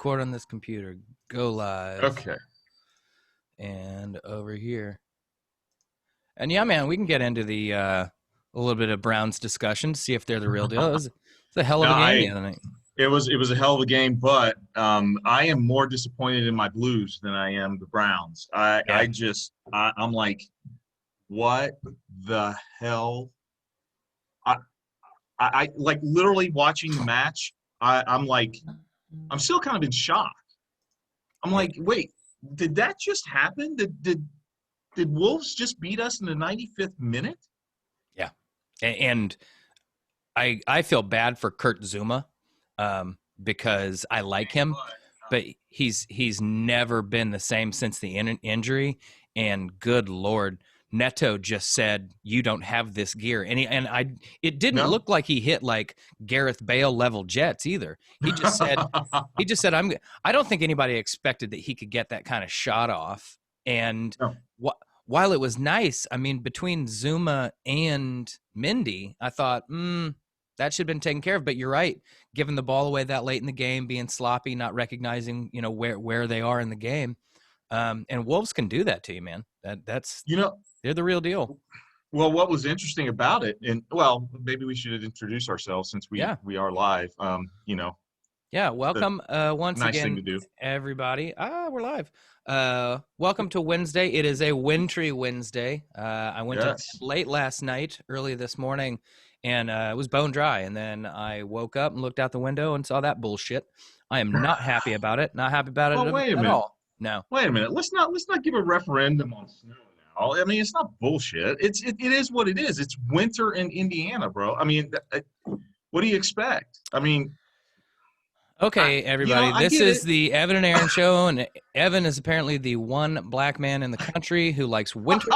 record on this computer. Go live. Okay. And over here. And yeah, man, we can get into the a little bit of Browns discussion, see if they're the real deal. It's a hell of a game the other night. It was a hell of a game, but I am more disappointed in my Blues than I am the Browns. I'm like, what the hell? I like literally watching the match. I'm still kind of in shock. I'm like, wait, did that just happen? Did Wolves just beat us in the 95th minute? Yeah, and I feel bad for Kurt Zuma because I like him, but he's never been the same since the injury. And good Lord, Neto just said, "You don't have this gear," and it didn't look like he hit like Gareth Bale level jets either. He just said, I don't think anybody expected that he could get that kind of shot off. And while it was nice, I mean, between Zuma and Mindy, I thought, that should have been taken care of. But you're right, giving the ball away that late in the game, being sloppy, not recognizing, where they are in the game. And Wolves can do that to you, man. That's they're the real deal. Well, what was interesting about it, and maybe we should introduce ourselves since we are live. Yeah, welcome once nice again, thing to do. Everybody. We're live. Welcome to Wednesday. It is a wintry Wednesday. I went to late last night, early this morning, and it was bone dry. And then I woke up and looked out the window and saw that bullshit. I am not happy about it. Not happy about it at all. No. Wait a minute. Let's not give a referendum on snow now. I mean, it's not bullshit. It is what it is. It's winter in Indiana, bro. I mean, what do you expect? I mean. Okay, everybody, this is the Evan and Aaron show, and Evan is apparently the one black man in the country who likes winter.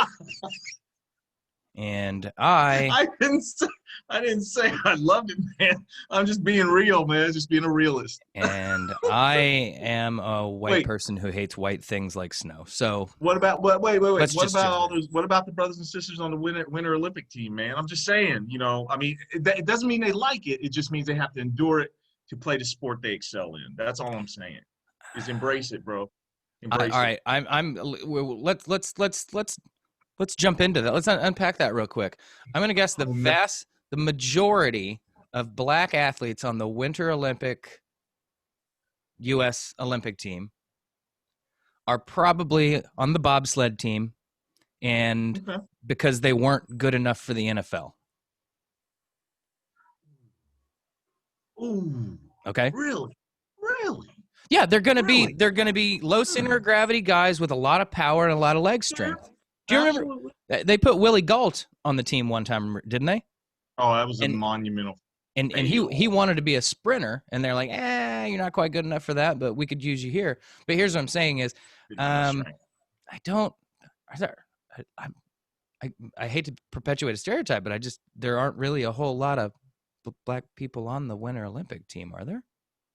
And I didn't say I loved it, man. I'm just being real, man. Just being a realist. And I am a white person who hates white things like snow. So what about wait? What about all those? What about the brothers and sisters on the Winter Olympic team, man? I'm just saying, I mean, it doesn't mean they like it. It just means they have to endure it to play the sport they excel in. That's all I'm saying. Is embrace it, bro. Embrace it. All right, let's jump into that. Let's unpack that real quick. I'm going to guess the majority of black athletes on the Winter Olympic U.S. Olympic team are probably on the bobsled team, and because they weren't good enough for the NFL. Ooh. Okay. Really? Yeah, they're gonna be low center of gravity guys with a lot of power and a lot of leg strength. Do you remember they put Willie Gault on the team one time, didn't they? Oh, that was a monumental. And he wanted to be a sprinter, and they're like, you're not quite good enough for that, but we could use you here. But here's what I'm saying is, I hate to perpetuate a stereotype, but there aren't really a whole lot of black people on the Winter Olympic team, are there?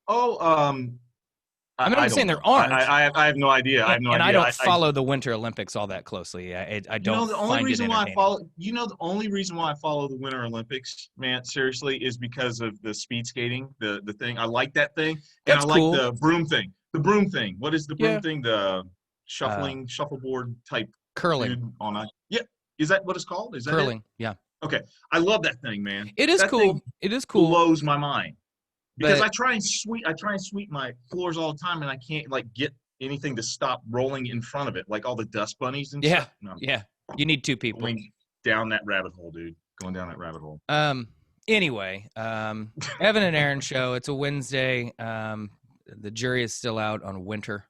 I'm not saying there aren't. I have no idea. I have no idea. And I don't follow the Winter Olympics all that closely. I don't. The only reason why I follow. The only reason why I follow the Winter Olympics, man, seriously, is because of the speed skating, the thing. I like that thing, and I like cool. the broom thing. The broom thing. What is the broom thing? The shuffleboard type. Curling. Is that what it's called? Is that curling? It? Yeah. Okay, I love that thing, man. It is cool. It is cool. Blows my mind. Because I try and sweep my floors all the time, and I can't get anything to stop rolling in front of it, like all the dust bunnies and stuff. No. Yeah. You need two people. Going down that rabbit hole, dude. Going down that rabbit hole. Anyway, Evan and Aaron show. It's a Wednesday. The jury is still out on winter,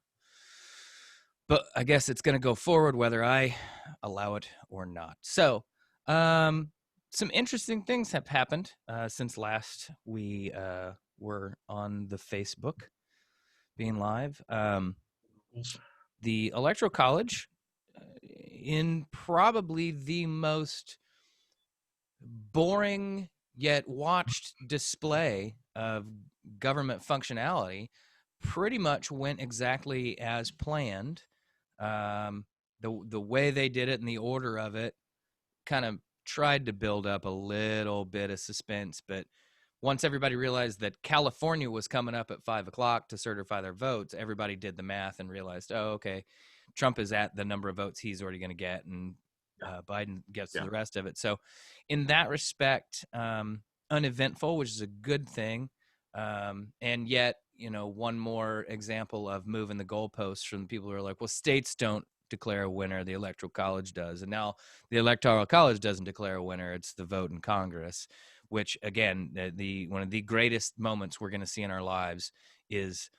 but I guess it's going to go forward whether I allow it or not. So, some interesting things have happened since last we were on the Facebook being live. The Electoral College, in probably the most boring yet watched display of government functionality, pretty much went exactly as planned. The way they did it and the order of it kind of tried to build up a little bit of suspense, but once everybody realized that California was coming up at 5 o'clock to certify their votes, everybody did the math and realized, oh, okay, Trump is at the number of votes he's already going to get, and Biden gets the rest of it. So in that respect, uneventful, which is a good thing. And yet, one more example of moving the goalposts from the people who are like, well, states don't declare a winner, the Electoral College does. And now the Electoral College doesn't declare a winner, it's the vote in Congress, which again, one of the greatest moments we're going to see in our lives is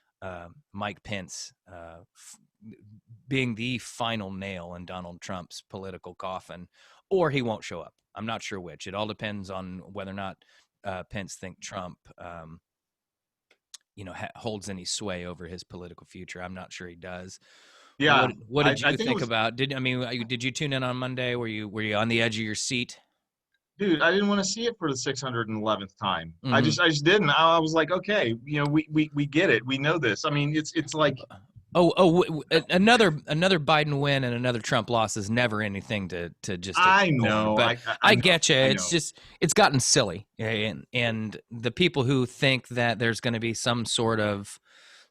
Mike Pence being the final nail in Donald Trump's political coffin, or he won't show up. I'm not sure which. It all depends on whether or not Pence think Trump holds any sway over his political future. I'm not sure he does. Yeah. What did you think about? Did you tune in on Monday? Were you on the edge of your seat? Dude, I didn't want to see it for the 611th time. Mm-hmm. I just didn't. I was like, okay, we get it. We know this. I mean, it's like another Biden win and another Trump loss is never anything to just ignore. I know, but I get you. It's just it's gotten silly, and the people who think that there's going to be some sort of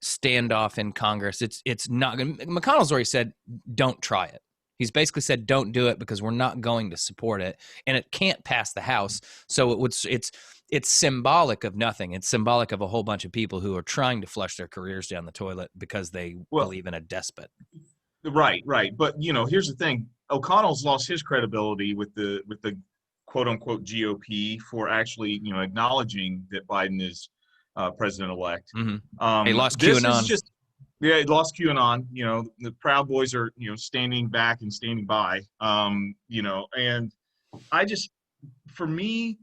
standoff in Congress, it's not. McConnell's already said, don't try it. He's basically said, don't do it because we're not going to support it, and it can't pass the House. So it's symbolic of nothing. It's symbolic of a whole bunch of people who are trying to flush their careers down the toilet because they believe in a despot. Right. But here's the thing: O'Connell's lost his credibility with the quote unquote GOP for actually acknowledging that Biden is president-elect. Mm-hmm. He lost QAnon. He lost QAnon. The Proud Boys are standing back and standing by. And I just, for me,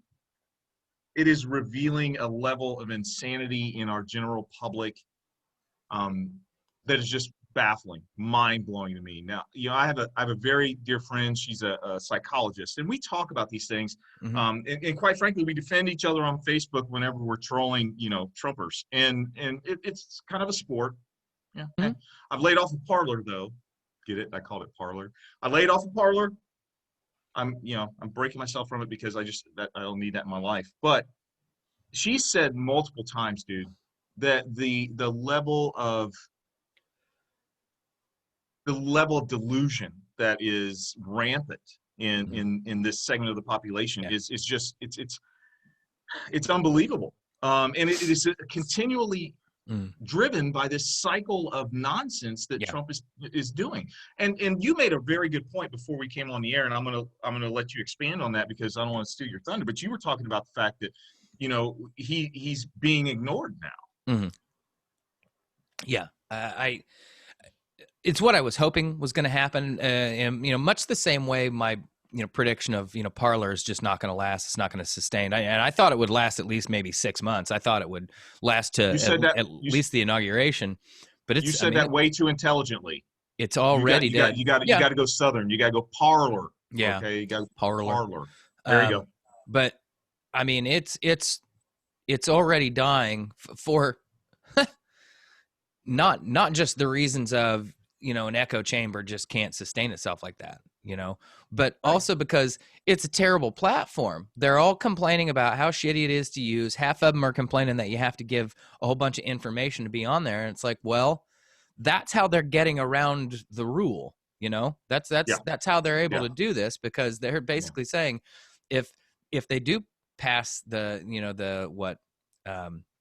it is revealing a level of insanity in our general public that is just baffling, mind-blowing to me. Now, I have a very dear friend. She's a psychologist, and we talk about these things. Mm-hmm. And quite frankly, we defend each other on Facebook whenever we're trolling, Trumpers, and it's kind of a sport. Yeah. Mm-hmm. I've laid off a Parler though. Get it? I called it Parler. I laid off a Parler. I'm breaking myself from it because I don't need that in my life. But she said multiple times, dude, that the level of delusion that is rampant in this segment of the population is just it's unbelievable. And it is continually driven by this cycle of nonsense that Trump is doing. And you made a very good point before we came on the air, and I'm gonna let you expand on that because I don't want to steal your thunder. But you were talking about the fact that he's being ignored now. Mm-hmm. Yeah, it's what I was hoping was going to happen, and much the same way my prediction of Parler is just not going to last. It's not going to sustain. And I thought it would last at least maybe 6 months. I thought it would last to at least the inauguration. But you said that way too intelligently. It's already dead. You got to go Southern. You got to go Parler. Yeah. Okay. You got Parler. There you go. But I mean, it's already dying for not just the reasons of an echo chamber just can't sustain itself like that. But also because it's a terrible platform. They're all complaining about how shitty it is to use. Half of them are complaining that you have to give a whole bunch of information to be on there. And it's like, well, that's how they're getting around the rule. That's how they're able to do this, because they're basically saying if they do pass the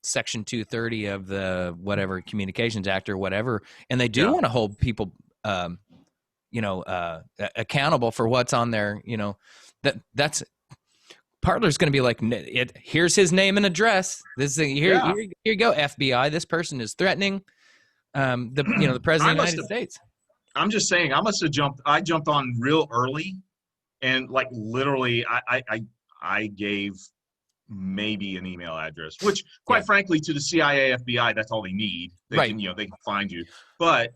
Section 230 of the whatever Communications Act or whatever, and they do want to hold people accountable for what's on there, that's Parler's going to be like, here's his name and address. Here you go, FBI. This person is threatening the president of the United States. I'm just saying, I jumped on real early, and like literally I gave maybe an email address, which quite frankly to the CIA, FBI, that's all they need. They can find you. But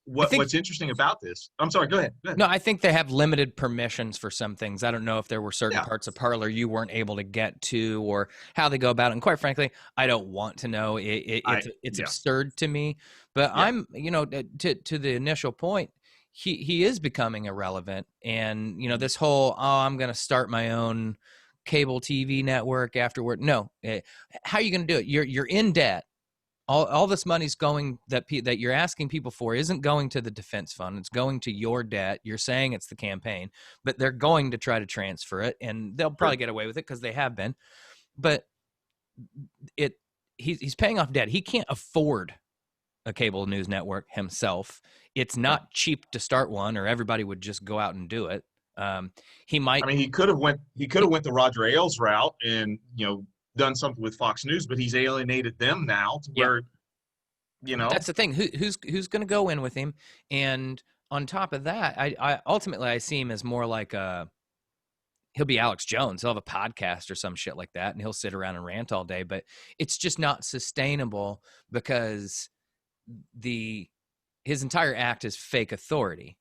what's interesting about this, I'm sorry, go ahead. No, I think they have limited permissions for some things. I don't know if there were certain parts of Parler you weren't able to get to, or how they go about it. And quite frankly, I don't want to know. It's absurd to me. But I'm, to the initial point, he is becoming irrelevant. And, this whole, I'm going to start my own cable TV network afterward. No. How are you going to do it? You're in debt. All this money's going that you're asking people for isn't going to the defense fund. It's going to your debt. You're saying it's the campaign, but they're going to try to transfer it, and they'll probably get away with it because they have been. But he's paying off debt. He can't afford a cable news network himself. It's not cheap to start one, or everybody would just go out and do it. He might. I mean, he could have went the Roger Ailes route and done something with Fox News, but he's alienated them now to where, that's the thing. Who's going to go in with him? And on top of that, I ultimately I see him as more like he'll be Alex Jones. He'll have a podcast or some shit like that, and he'll sit around and rant all day. But it's just not sustainable because his entire act is fake authority,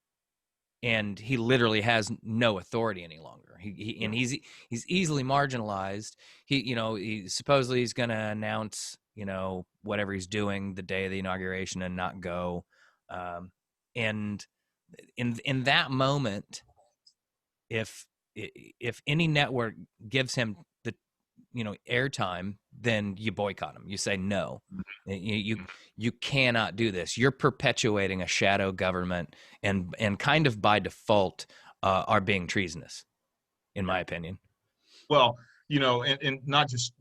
and he literally has no authority any longer. He's easily marginalized. He supposedly he's going to announce whatever he's doing the day of the inauguration and not go. And in that moment, if any network gives him the airtime, then you boycott him. You say no. You cannot do this. You're perpetuating a shadow government, and kind of by default are being treasonous, in my opinion. Well, and not just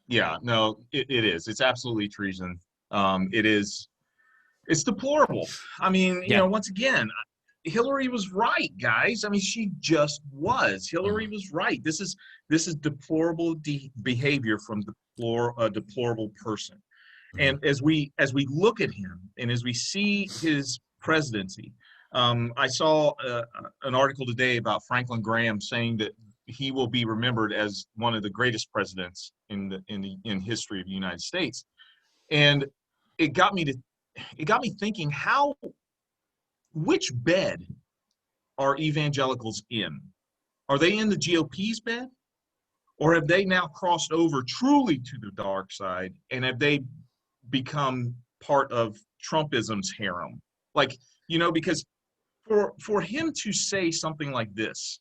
it is. It's absolutely treason. It's deplorable. I mean, once again, Hillary was right, guys. I mean, she just was. Hillary was right. This is deplorable behavior from a deplorable person. And as we look at him and as we see his presidency, I saw an article today about Franklin Graham saying that he will be remembered as one of the greatest presidents in history of the United States. And it got me thinking, which bed are evangelicals in? Are they in the GOP's bed? Or have they now crossed over truly to the dark side, and have they become part of Trumpism's harem? Because for him to say something like this,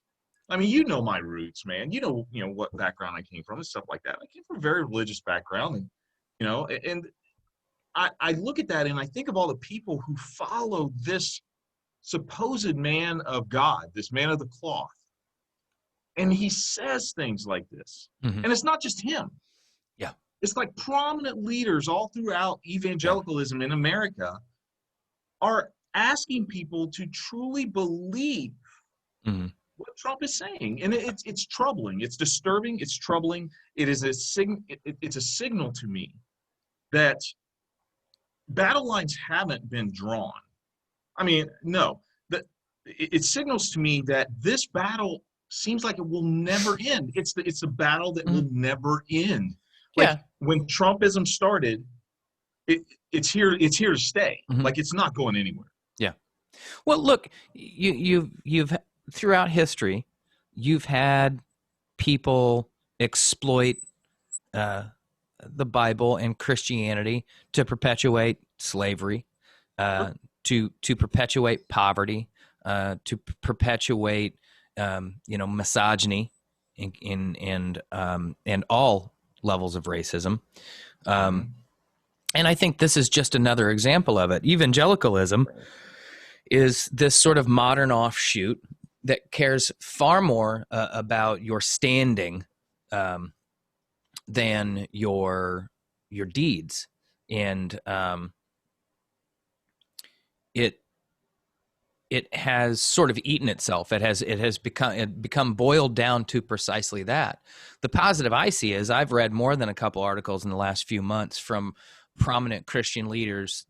I mean, my roots, man. What background I came from and stuff like that. I came from a very religious background, and I look at that and I think of all the people who follow this supposed man of God, this man of the cloth. And he says things like this. And it's not just him. Yeah. It's like prominent leaders all throughout evangelicalism in America are asking people to truly believe what Trump is saying. And it's troubling. It's disturbing. It's troubling. It's a signal to me that battle lines haven't been drawn. I mean, no. It signals to me that this battle seems like it will never end. It's a battle that will never end. When Trumpism started, it's here to stay. It's not going anywhere. Yeah. Well, look, you've throughout history, you've had people exploit the Bible and Christianity to perpetuate slavery, to perpetuate poverty, to perpetuate misogyny, and all levels of racism. And I think this is just another example of it. Evangelicalism is this sort of modern offshoot that cares far more about your standing than your deeds, and it has sort of eaten itself. It has become boiled down to precisely that. The positive I see is I've read more than a couple articles in the last few months from prominent Christian leaders,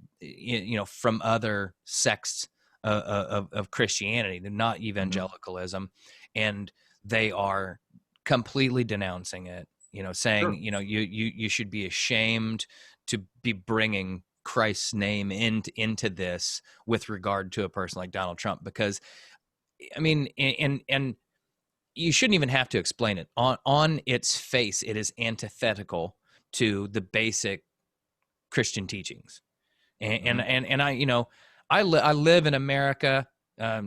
from other sects of Christianity. They're not evangelicalism, and they are completely denouncing it. Saying you should be ashamed to be bringing Christ's name into this with regard to a person like Donald Trump, because I mean, and you shouldn't even have to explain it. On its face, it is antithetical to the basic Christian teachings. And I live in America.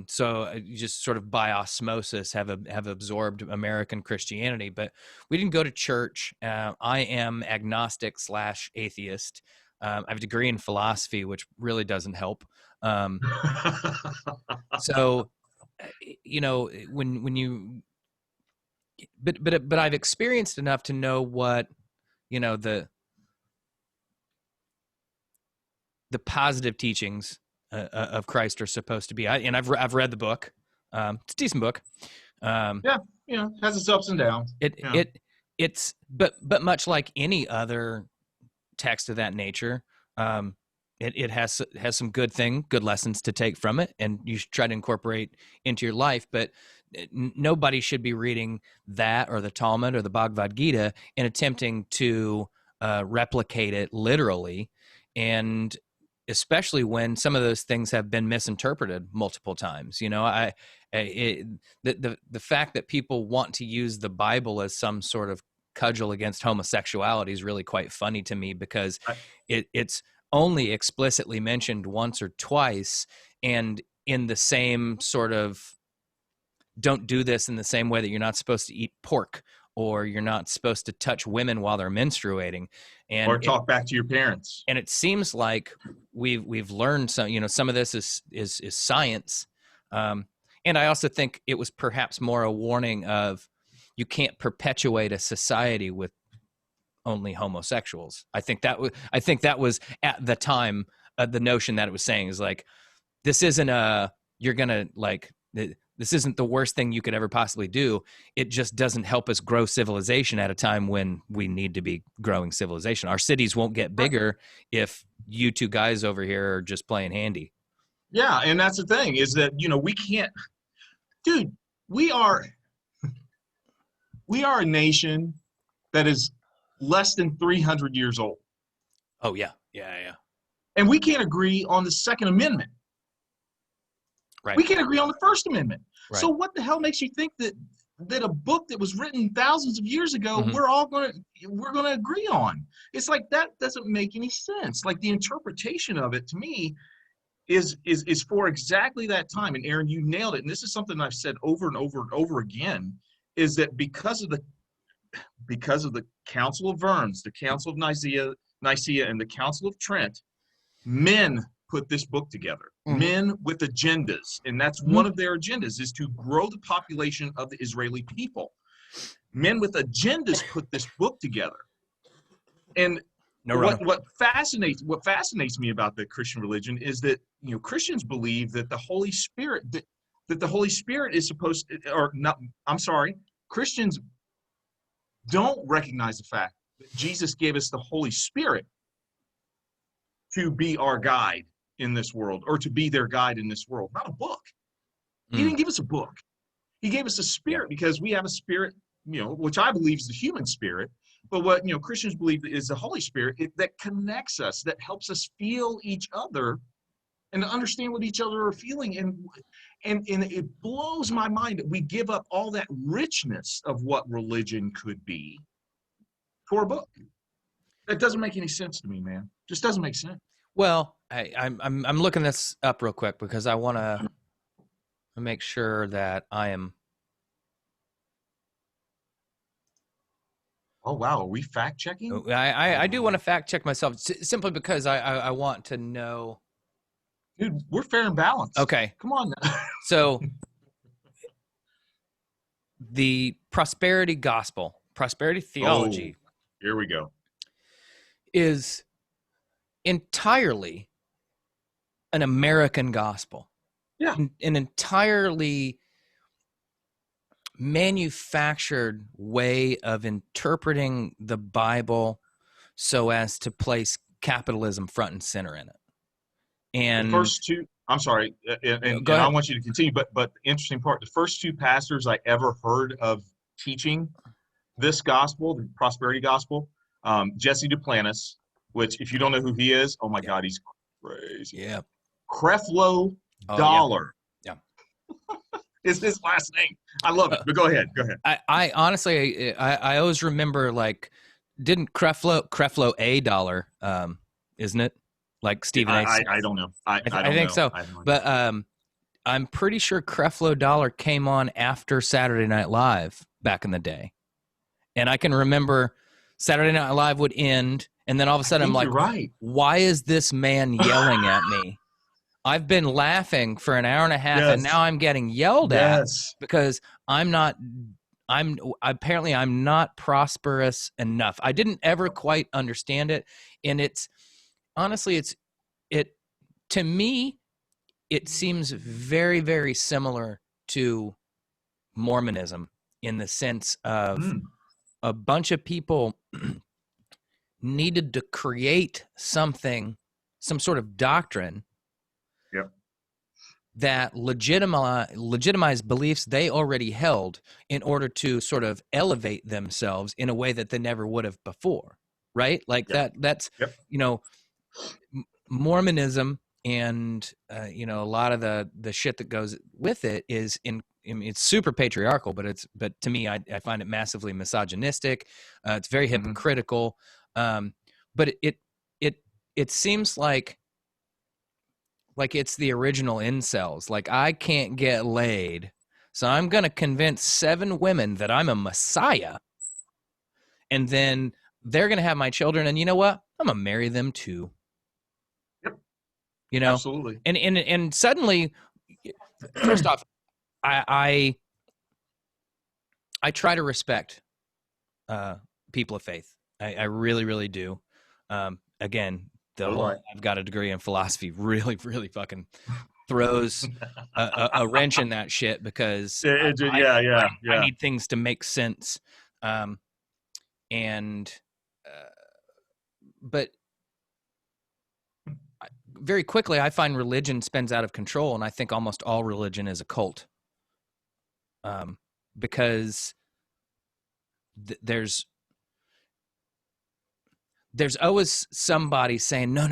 So you just sort of by osmosis have absorbed American Christianity, but we didn't go to church. I am agnostic/atheist. I have a degree in philosophy, which really doesn't help. So, when you, but I've experienced enough to know what, the positive teachings of Christ are supposed to be. I've read the book. It's a decent book. Yeah, has its ups and downs. It's but much like any other text of that nature, it has some good lessons to take from it, and you should try to incorporate into your life. But nobody should be reading that or the Talmud or the Bhagavad Gita and attempting to replicate it literally, and especially when some of those things have been misinterpreted multiple times. The fact that people want to use the Bible as some sort of cudgel against homosexuality is really quite funny to me, because it's only explicitly mentioned once or twice, and in the same sort of, don't do this in the same way that you're not supposed to eat pork, or you're not supposed to touch women while they're menstruating, or talk back to your parents. And it seems like we've learned some of this is science. And I also think it was perhaps more a warning of, you can't perpetuate a society with only homosexuals. I think that was at the time the notion that it was saying is like, this isn't this isn't the worst thing you could ever possibly do. It just doesn't help us grow civilization at a time when we need to be growing civilization. Our cities won't get bigger if you two guys over here are just playing handy. Yeah, and that's the thing, is that, we can't, dude, we are a nation that is less than 300 years old. Oh, yeah. And we can't agree on the Second Amendment. Right. We can't agree on the First Amendment. Right. So what the hell makes you think that a book that was written thousands of years ago, Mm-hmm. we're gonna agree on? It's like, that doesn't make any sense. Like, the interpretation of it, to me, is for exactly that time. And Aaron, you nailed it. And this is something I've said over and over and over again, is that because of the Council of Worms, the Council of Nicaea, and the Council of Trent, men put this book together. Mm-hmm. Men with agendas, and that's one of their agendas, is to grow the population of the Israeli people. Men with agendas put this book together. And what fascinates me about the Christian religion is that, Christians believe that the Holy Spirit that the Holy Spirit is supposed to, or not, I'm sorry, Christians don't recognize the fact that Jesus gave us the Holy Spirit to be our guide in this world, or to be their guide in this world, not a book. He didn't give us a book. He gave us a spirit, because we have a spirit, which I believe is the human spirit. But what, Christians believe is the Holy Spirit, that connects us, that helps us feel each other and to understand what each other are feeling. And it blows my mind that we give up all that richness of what religion could be for a book. That doesn't make any sense to me, man. Just doesn't make sense. Well, I'm looking this up real quick, because I want to make sure that I am. Oh wow, are we fact checking? I do want to fact check myself, simply because I want to know. Dude, we're fair and balanced. Okay, come on now. So the prosperity gospel, prosperity theology. Oh, here we go. Is entirely an American gospel. Yeah. An entirely manufactured way of interpreting the Bible so as to place capitalism front and center in it. And the first two, I'm sorry, and I want you to continue, but the interesting part, the first two pastors I ever heard of teaching this gospel, the prosperity gospel, Jesse Duplantis, which, if you don't know who he is, oh my God, he's crazy. Yeah. Creflo Dollar. Yeah. Is his last name. I love it, but go ahead. I honestly, I always remember, like, didn't Creflo a dollar, isn't it? Like Stephen A. I don't know. I think so. But I'm pretty sure Creflo Dollar came on after Saturday Night Live back in the day. And I can remember Saturday Night Live would end, and then all of a sudden I'm like, you're right. Why is this man yelling at me? I've been laughing for an hour and a half, and now I'm getting yelled at because I'm apparently not prosperous enough. I didn't ever quite understand it. And it's honestly, to me, it seems very, very similar to Mormonism in the sense of a bunch of people needed to create something, some sort of doctrine that legitimize beliefs they already held in order to sort of elevate themselves in a way that they never would have before, right? Like that's, Mormonism and, a lot of the shit that goes with it is it's super patriarchal, but to me, I find it massively misogynistic. It's very hypocritical. But it seems like it's the original incels. Like, I can't get laid, so I'm going to convince 7 women that I'm a messiah, and then they're going to have my children, and you know what? I'm going to marry them too. Yep. Absolutely. And suddenly, first off, I try to respect people of faith. I really, really do. Again, I've got a degree in philosophy really, really fucking throws a wrench in that shit because I need things to make sense. But very quickly, I find religion spins out of control, and I think almost all religion is a cult. Because there's always somebody saying, no,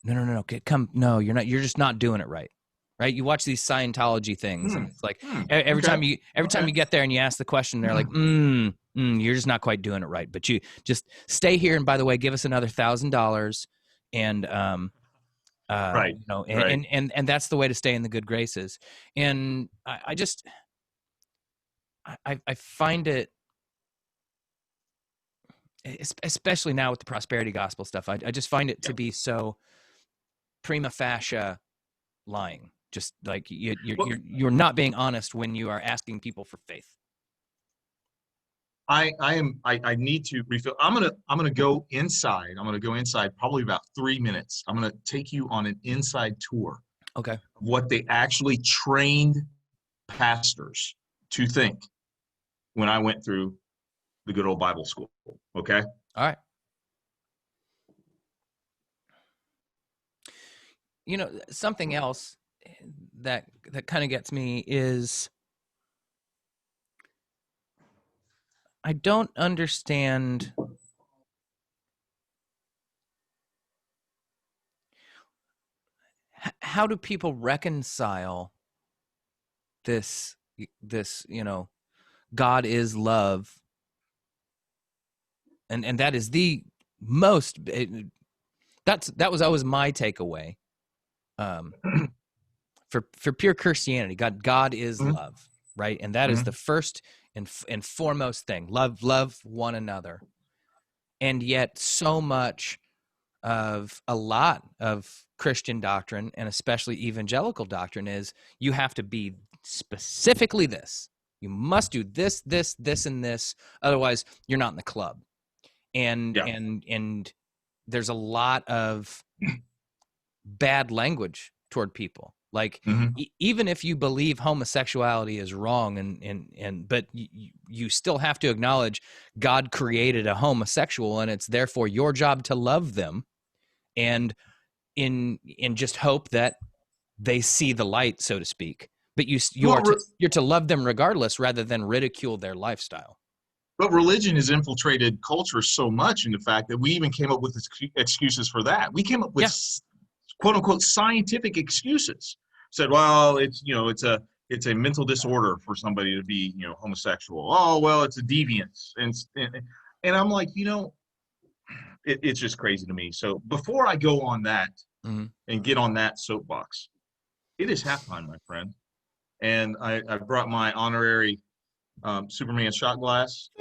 you're just not doing it right. Right? You watch these Scientology things, and it's like every time you get there and you ask the question, they're like, you're just not quite doing it right. But you just stay here, and by the way, give us another $1,000, and and that's the way to stay in the good graces. And I find it, especially now with the prosperity gospel stuff, I just find it to be so prima facie lying. Just like you're not being honest when you are asking people for faith. I need to refill. I'm gonna go inside. I'm gonna go inside probably about 3 minutes. I'm gonna take you on an inside tour. Okay. What they actually trained pastors to think when I went through the good old Bible school. Okay. All right. Something else that kind of gets me is I don't understand how do people reconcile this God is love, and that is the most that was always my takeaway for pure Christianity. God is love, right? And that is the first and foremost thing. Love one another. And yet so much of a lot of Christian doctrine, and especially evangelical doctrine, is you have to be specifically this. You must do this, this, this, and this. Otherwise, you're not in the club. And there's a lot of bad language toward people. Like even if you believe homosexuality is wrong, but you still have to acknowledge God created a homosexual, and it's therefore your job to love them, and in just hope that they see the light, so to speak. But you're to love them regardless, rather than ridicule their lifestyle. But religion has infiltrated culture so much in the fact that we even came up with excuses for that. We came up with quote unquote scientific excuses. Said, well, it's a mental disorder for somebody to be homosexual. Oh, well, it's a deviance, and I'm like, it's just crazy to me. So before I go on that and get on that soapbox, It is halftime, my friend. And I brought my honorary Superman shot glass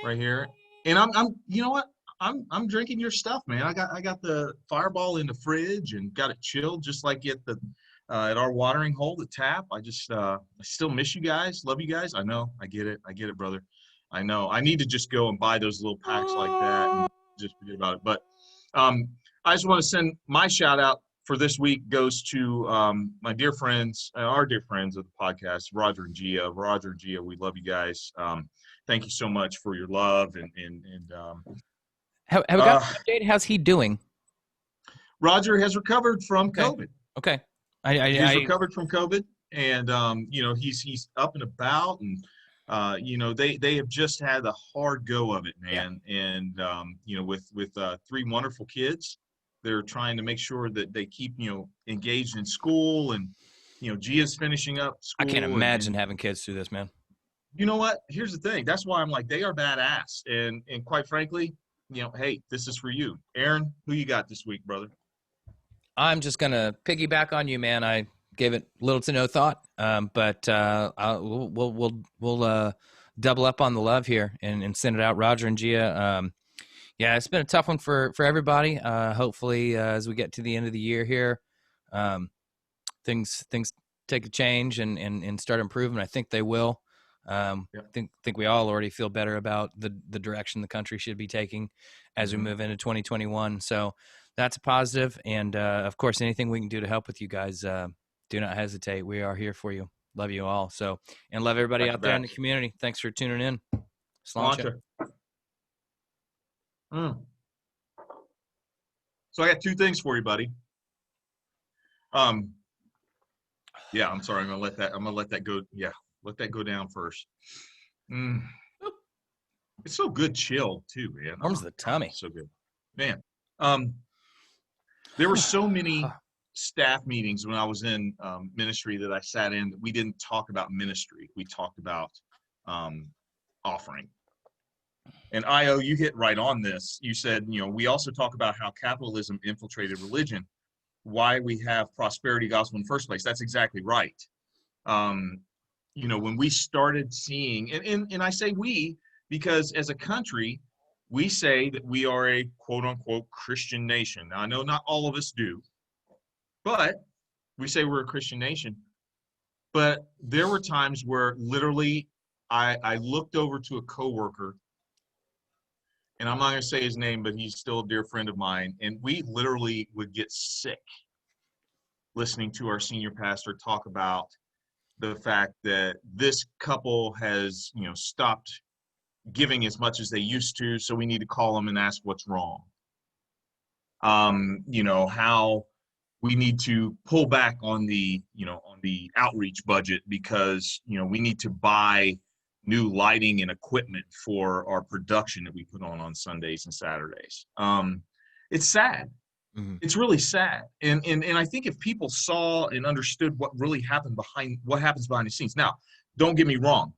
right here. And I'm you know what? I'm drinking your stuff, man. I got the Fireball in the fridge and got it chilled just like at our watering hole, the tap. I still miss you guys. Love you guys. I know. I get it, brother. I know. I need to just go and buy those little packs like that and just forget about it. But I just want to send my shout out for this week goes to my dear friends, our dear friends of the podcast, Roger and Gia. Roger and Gia, we love you guys. Thank you so much for your love and have we got an update? How's he doing? Roger has recovered from COVID. Okay. He's recovered from COVID, and he's up and about, and they have just had a hard go of it, man. Yeah. And with 3 wonderful kids, they're trying to make sure that they keep engaged in school, and Gia's finishing up school. I can't imagine having kids through this, man. You know what? Here's the thing. That's why I'm like, they are badass, and quite frankly, hey, this is for you, Aaron. Who you got this week, brother? I'm just gonna piggyback on you, man. I gave it little to no thought, but we'll double up on the love here and send it out. Roger and Gia. Yeah, it's been a tough one for everybody. Hopefully, as we get to the end of the year here, things take a change and start improving. I think they will. I think we all already feel better about the direction the country should be taking as we move into 2021. So that's a positive. And of course, anything we can do to help with you guys, do not hesitate. We are here for you. Love you all. So, and love everybody out there in the community. Thanks for tuning in. Sláinte. So I got 2 things for you, buddy. Yeah, I'm sorry. I'm gonna let that go. Yeah, let that go down first. It's so good, chill too, man. Warms the tummy. So good, man. There were so many staff meetings when I was in ministry that I sat in that we didn't talk about ministry. We talked about offering. And Io, you hit right on this. You said, we also talk about how capitalism infiltrated religion, why we have prosperity gospel in the first place. That's exactly right. When we started seeing, and I say we, because as a country, we say that we are a quote unquote Christian nation. Now, I know not all of us do, but we say we're a Christian nation. But there were times where literally I looked over to a coworker, and I'm not going to say his name, but he's still a dear friend of mine. And we literally would get sick listening to our senior pastor talk about the fact that this couple has, stopped giving as much as they used to. So we need to call them and ask what's wrong. How we need to pull back on the outreach budget because, we need to buy new lighting and equipment for our production that we put on Sundays and Saturdays. It's sad. Mm-hmm. It's really sad. And I think if people saw and understood what really happened what happens behind the scenes. Now, don't get me wrong.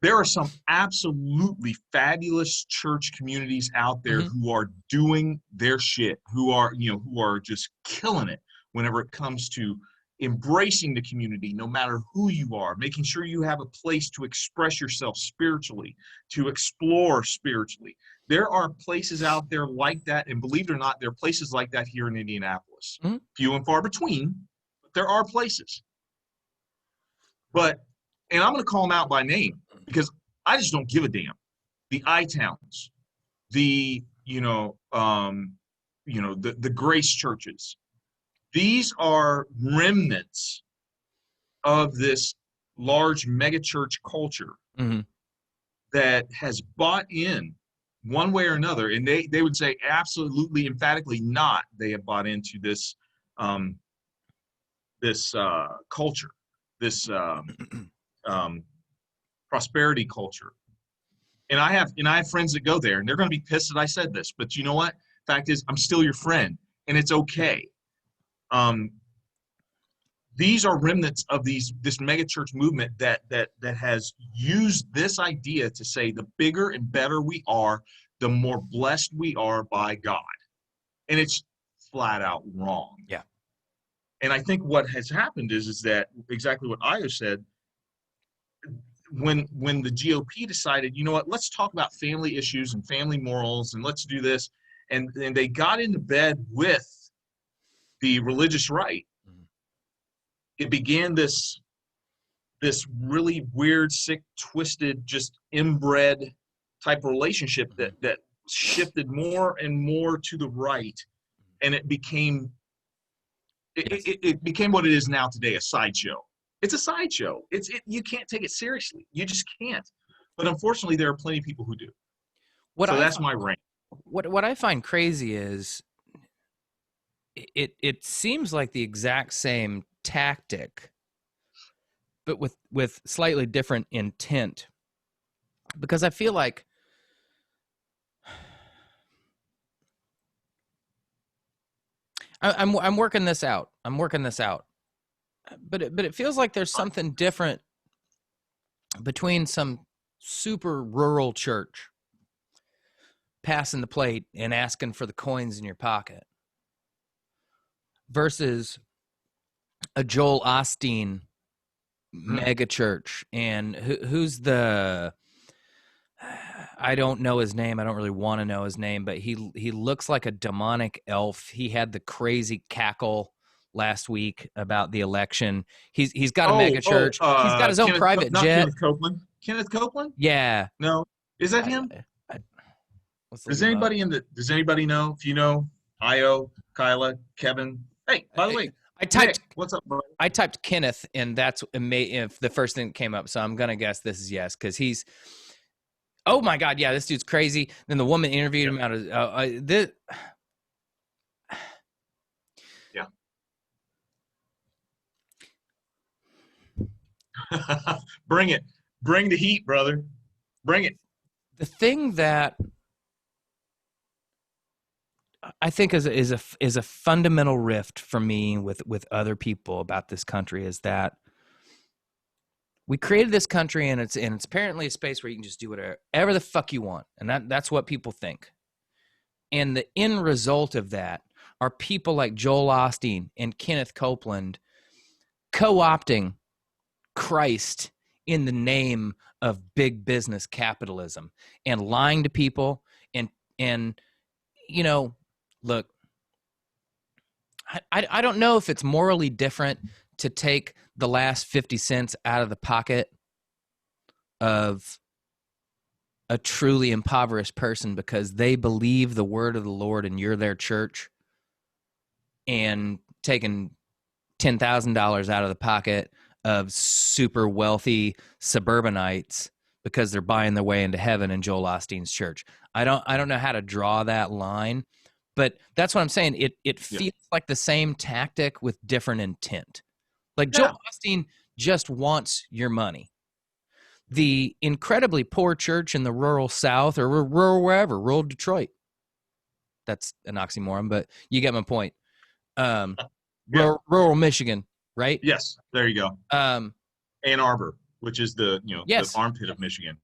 There are some absolutely fabulous church communities out there who are doing their shit, who are just killing it whenever it comes to embracing the community, no matter who you are, making sure you have a place to express yourself spiritually, to explore spiritually. There are places out there like that, and believe it or not, there are places like that here in Indianapolis. Mm-hmm. Few and far between, but there are places. And I'm going to call them out by name because I just don't give a damn. The I-towns, the grace churches. These are remnants of this large megachurch culture that has bought in one way or another. And they would say absolutely, emphatically not. They have bought into this culture, this prosperity culture. And I have friends that go there, and they're going to be pissed that I said this. But you know what? Fact is, I'm still your friend, and it's okay. These are remnants of this megachurch movement that has used this idea to say the bigger and better we are, the more blessed we are by God. And it's flat out wrong. Yeah. And I think what has happened is that exactly what Io said. When the GOP decided, you know what, let's talk about family issues and family morals, and let's do this, and they got into bed with the religious right, it began this really weird, sick, twisted, just inbred type of relationship that shifted more and more to the right, and it became it became what it is now today, a sideshow. It's a sideshow. You can't take it seriously. You just can't. But unfortunately, there are plenty of people who do. That's my rant. What I find crazy is it seems like the exact same tactic, but with slightly different intent. Because I feel like I'm working this out. But it feels like there's something different between some super rural church passing the plate and asking for the coins in your pocket versus a Joel Osteen mega church. And who's the, I don't know his name. I don't really want to know his name, but he looks like a demonic elf. He had the crazy cackle last week about the election. He's got a mega church. He's got his own private jet. Kenneth Copeland? Yeah. No. Is that him? Does anybody know? If you know, Io, Kyla, Kevin. Hey, by the way, Nick, what's up, bro? I typed Kenneth, and that's if the first thing that came up. So I'm gonna guess this is yes, because he's. Oh my God! Yeah, this dude's crazy. Then the woman interviewed him out of this. Yeah. Bring it. Bring the heat, brother. Bring it. The thing that I think is a fundamental rift for me with other people about this country is that we created this country, and it's apparently a space where you can just do whatever the fuck you want, and that's what people think. And the end result of that are people like Joel Osteen and Kenneth Copeland co-opting Christ in the name of big business capitalism and lying to people and look, I don't know if it's morally different to take the last 50 cents out of the pocket of a truly impoverished person because they believe the word of the Lord and you're their church, and taking $10,000 out of the pocket of super wealthy suburbanites because they're buying their way into heaven in Joel Osteen's church. I don't know how to draw that line, but that's what I'm saying. It feels like the same tactic with different intent. Like Joel Osteen just wants your money. The incredibly poor church in the rural South or rural wherever, rural Detroit. That's an oxymoron, but you get my point. Rural Michigan, right? Yes, there you go. Ann Arbor, which is the the armpit of Michigan.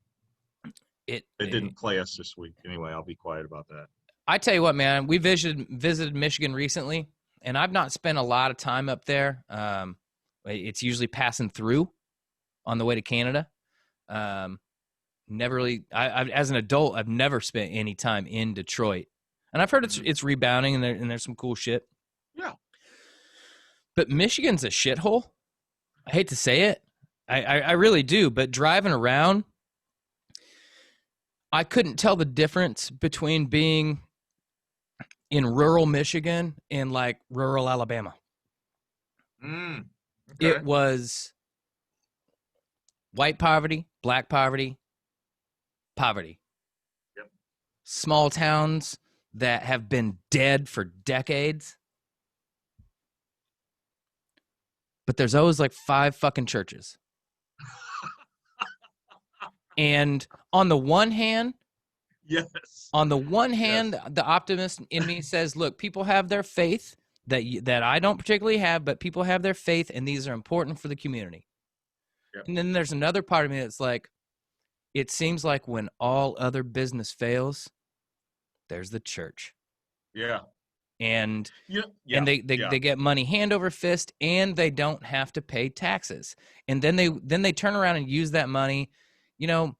It didn't play us this week. Anyway, I'll be quiet about that. I tell you what, man, we visited Michigan recently, and I've not spent a lot of time up there. It's usually passing through on the way to Canada. Never really. As an adult, I've never spent any time in Detroit, and I've heard it's rebounding and there's some cool shit. Yeah. But Michigan's a shithole. I hate to say it. I really do. But driving around, I couldn't tell the difference between being in rural Michigan and like rural Alabama. Okay. It was white poverty, black poverty. Yep. Small towns that have been dead for decades. But there's always like 5 fucking churches. And on the one hand, the optimist in me says, look, people have their faith that I don't particularly have, but people have their faith, and these are important for the community. Yep. And then there's another part of me that's like, it seems like when all other business fails, there's the church. Yeah. and yeah, they get money hand over fist, and they don't have to pay taxes. And then they turn around and use that money. You know,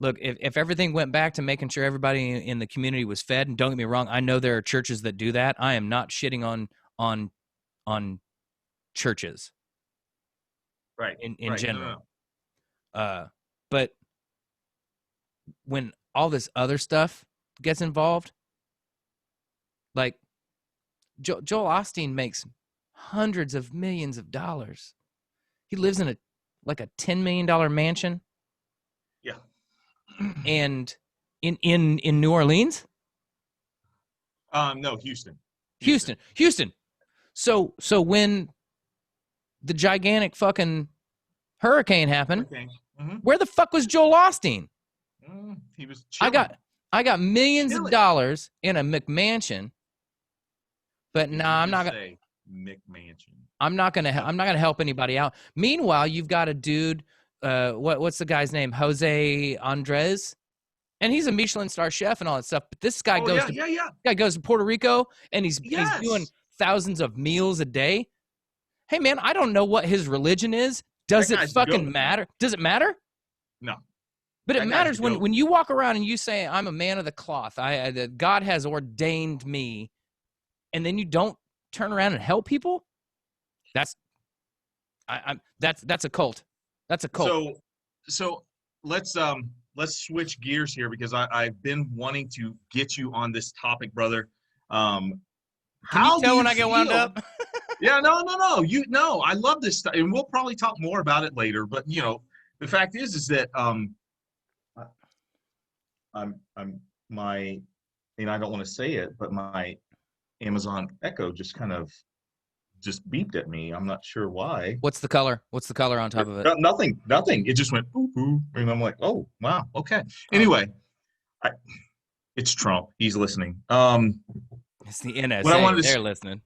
look, if everything went back to making sure everybody in the community was fed, and don't get me wrong, I know there are churches that do that. I am not shitting on churches, right, in right. general. No. But when all this other stuff gets involved, like Joel Osteen makes hundreds of millions of dollars. He lives in a $10 million mansion. Yeah. And in New Orleans? No, Houston. So when the gigantic fucking hurricane happened, where the fuck was Joel Osteen? He was chilling. I got millions of dollars in a McMansion, but I'm not gonna say McMansion. I'm not gonna help anybody out. Meanwhile, you've got a dude, what's the guy's name? Jose Andres, and he's a Michelin star chef and all that stuff. But this guy goes to Puerto Rico, and he's doing thousands of meals a day. Hey man, I don't know what his religion is. Does it fucking matter? Does it matter? No. But it matters when you walk around and you say, I'm a man of the cloth. God has ordained me, and then you don't turn around and help people. That's a cult. That's a cult. So let's switch gears here, because I've been wanting to get you on this topic, brother. Can you tell when I get wound up? Yeah, no. I love this stuff, and we'll probably talk more about it later. But the fact is that I don't want to say it, but my Amazon Echo just kind of beeped at me. I'm not sure why. What's the color? What's the color on top of it? Nothing. It just went boo boo, and I'm like, oh wow, okay. Anyway, it's Trump. He's listening. It's the NSA. They're listening.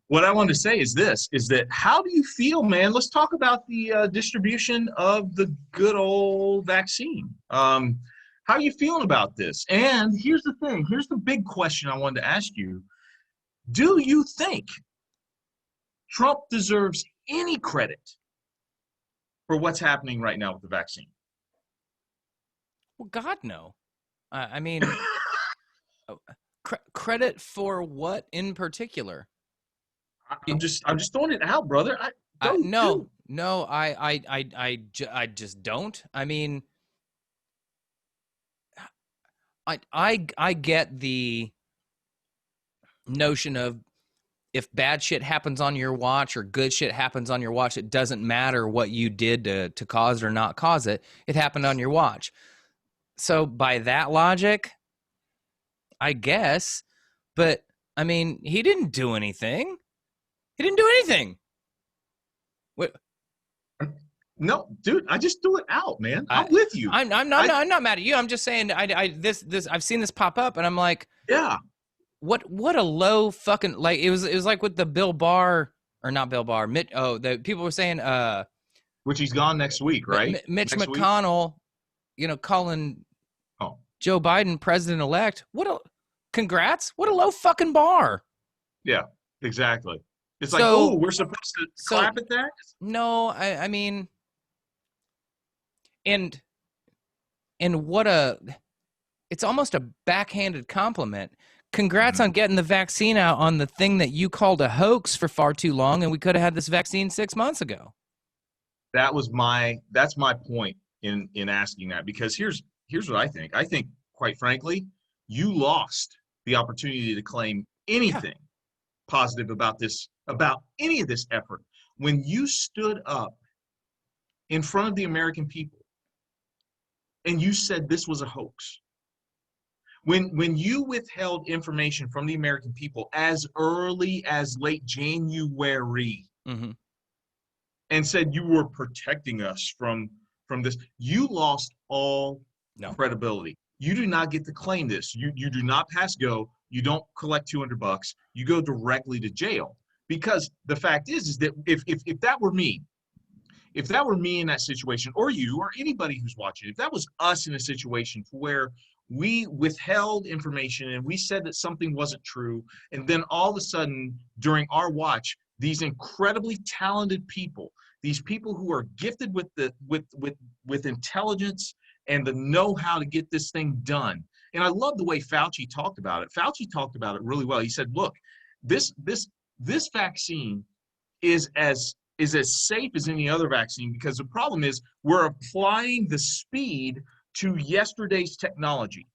What I wanted to say is that how do you feel, man? Let's talk about the distribution of the good old vaccine. How are you feeling about this? And here's the thing. Here's the big question I wanted to ask you. Do you think Trump deserves any credit for what's happening right now with the vaccine? Well, God, no. I mean, credit for what in particular? I'm just throwing it out, brother. No, I just don't. I mean, I get the notion of, if bad shit happens on your watch or good shit happens on your watch, it doesn't matter what you did to cause it or not cause it. It happened on your watch. So by that logic, I guess. But I mean, he didn't do anything. What? No, dude, I just threw it out, man. I'm with you. I'm not mad at you. I'm just saying I've seen this pop up, and I'm like, yeah. What a low fucking, like, it was like with the Bill Barr, or not Bill Barr, the people were saying which he's gone next week, right? Mitch McConnell, calling Joe Biden president-elect. Congrats. What a low fucking bar. Yeah, exactly. It's like, oh, we're supposed to clap at that? No, I mean, and it's almost a backhanded compliment. Congrats on getting the vaccine out on the thing that you called a hoax for far too long, and we could have had this vaccine 6 months ago. That's my point in asking that, because here's what I think. I think, quite frankly, you lost the opportunity to claim anything positive about any of this effort when you stood up in front of the American people and you said this was a hoax. When you withheld information from the American people as early as late January, and said you were protecting us from this, you lost all credibility. You do not get to claim this. You do not pass go. You don't collect $200. You go directly to jail. Because the fact is that if that were me in that situation, or you, or anybody who's watching, if that was us in a situation where we withheld information and we said that something wasn't true. And then all of a sudden, during our watch, these incredibly talented people, these people who are gifted with intelligence and the know-how to get this thing done. And I love the way Fauci talked about it. Fauci talked about it really well. He said, look, this vaccine is as safe as any other vaccine, because the problem is we're applying the speed to yesterday's technology.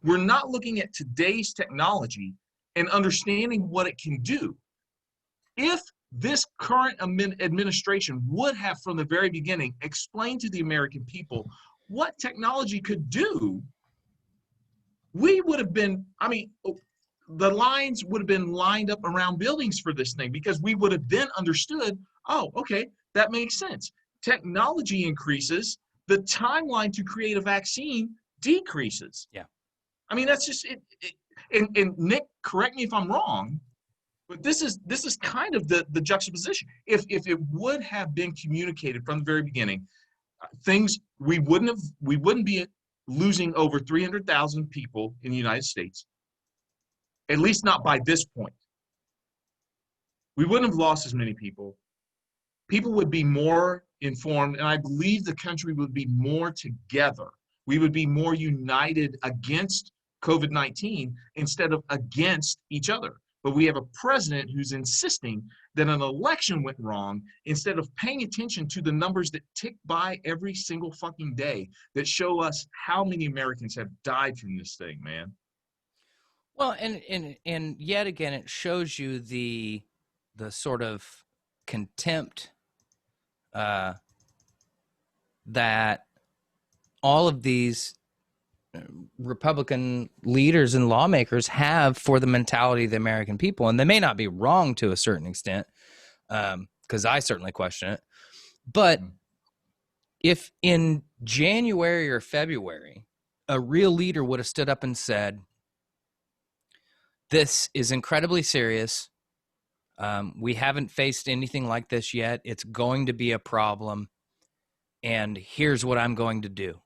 We're not looking at today's technology and understanding what it can do. If this current administration would have from the very beginning explained to the American people what technology could do, we would have been, the lines would have been lined up around buildings for this thing, because we would have then understood, oh, okay, that makes sense. Technology increases, the timeline to create a vaccine decreases. Yeah. That's just it. And Nick, correct me if I'm wrong, but this is kind of the juxtaposition. If it would have been communicated from the very beginning, we wouldn't be losing over 300,000 people in the United States, at least not by this point. We wouldn't have lost as many people. People would be more informed, and I believe the country would be more together. We would be more united against COVID-19 instead of against each other. But we have a president who's insisting that an election went wrong instead of paying attention to the numbers that tick by every single fucking day that show us how many Americans have died from this thing, man. Well, and yet again, it shows you the sort of contempt that all of these Republican leaders and lawmakers have for the mentality of the American people. And they may not be wrong to a certain extent, because I certainly question it. But if in January or February, a real leader would have stood up and said, this is incredibly serious. We haven't faced anything like this yet. It's going to be a problem. And here's what I'm going to do.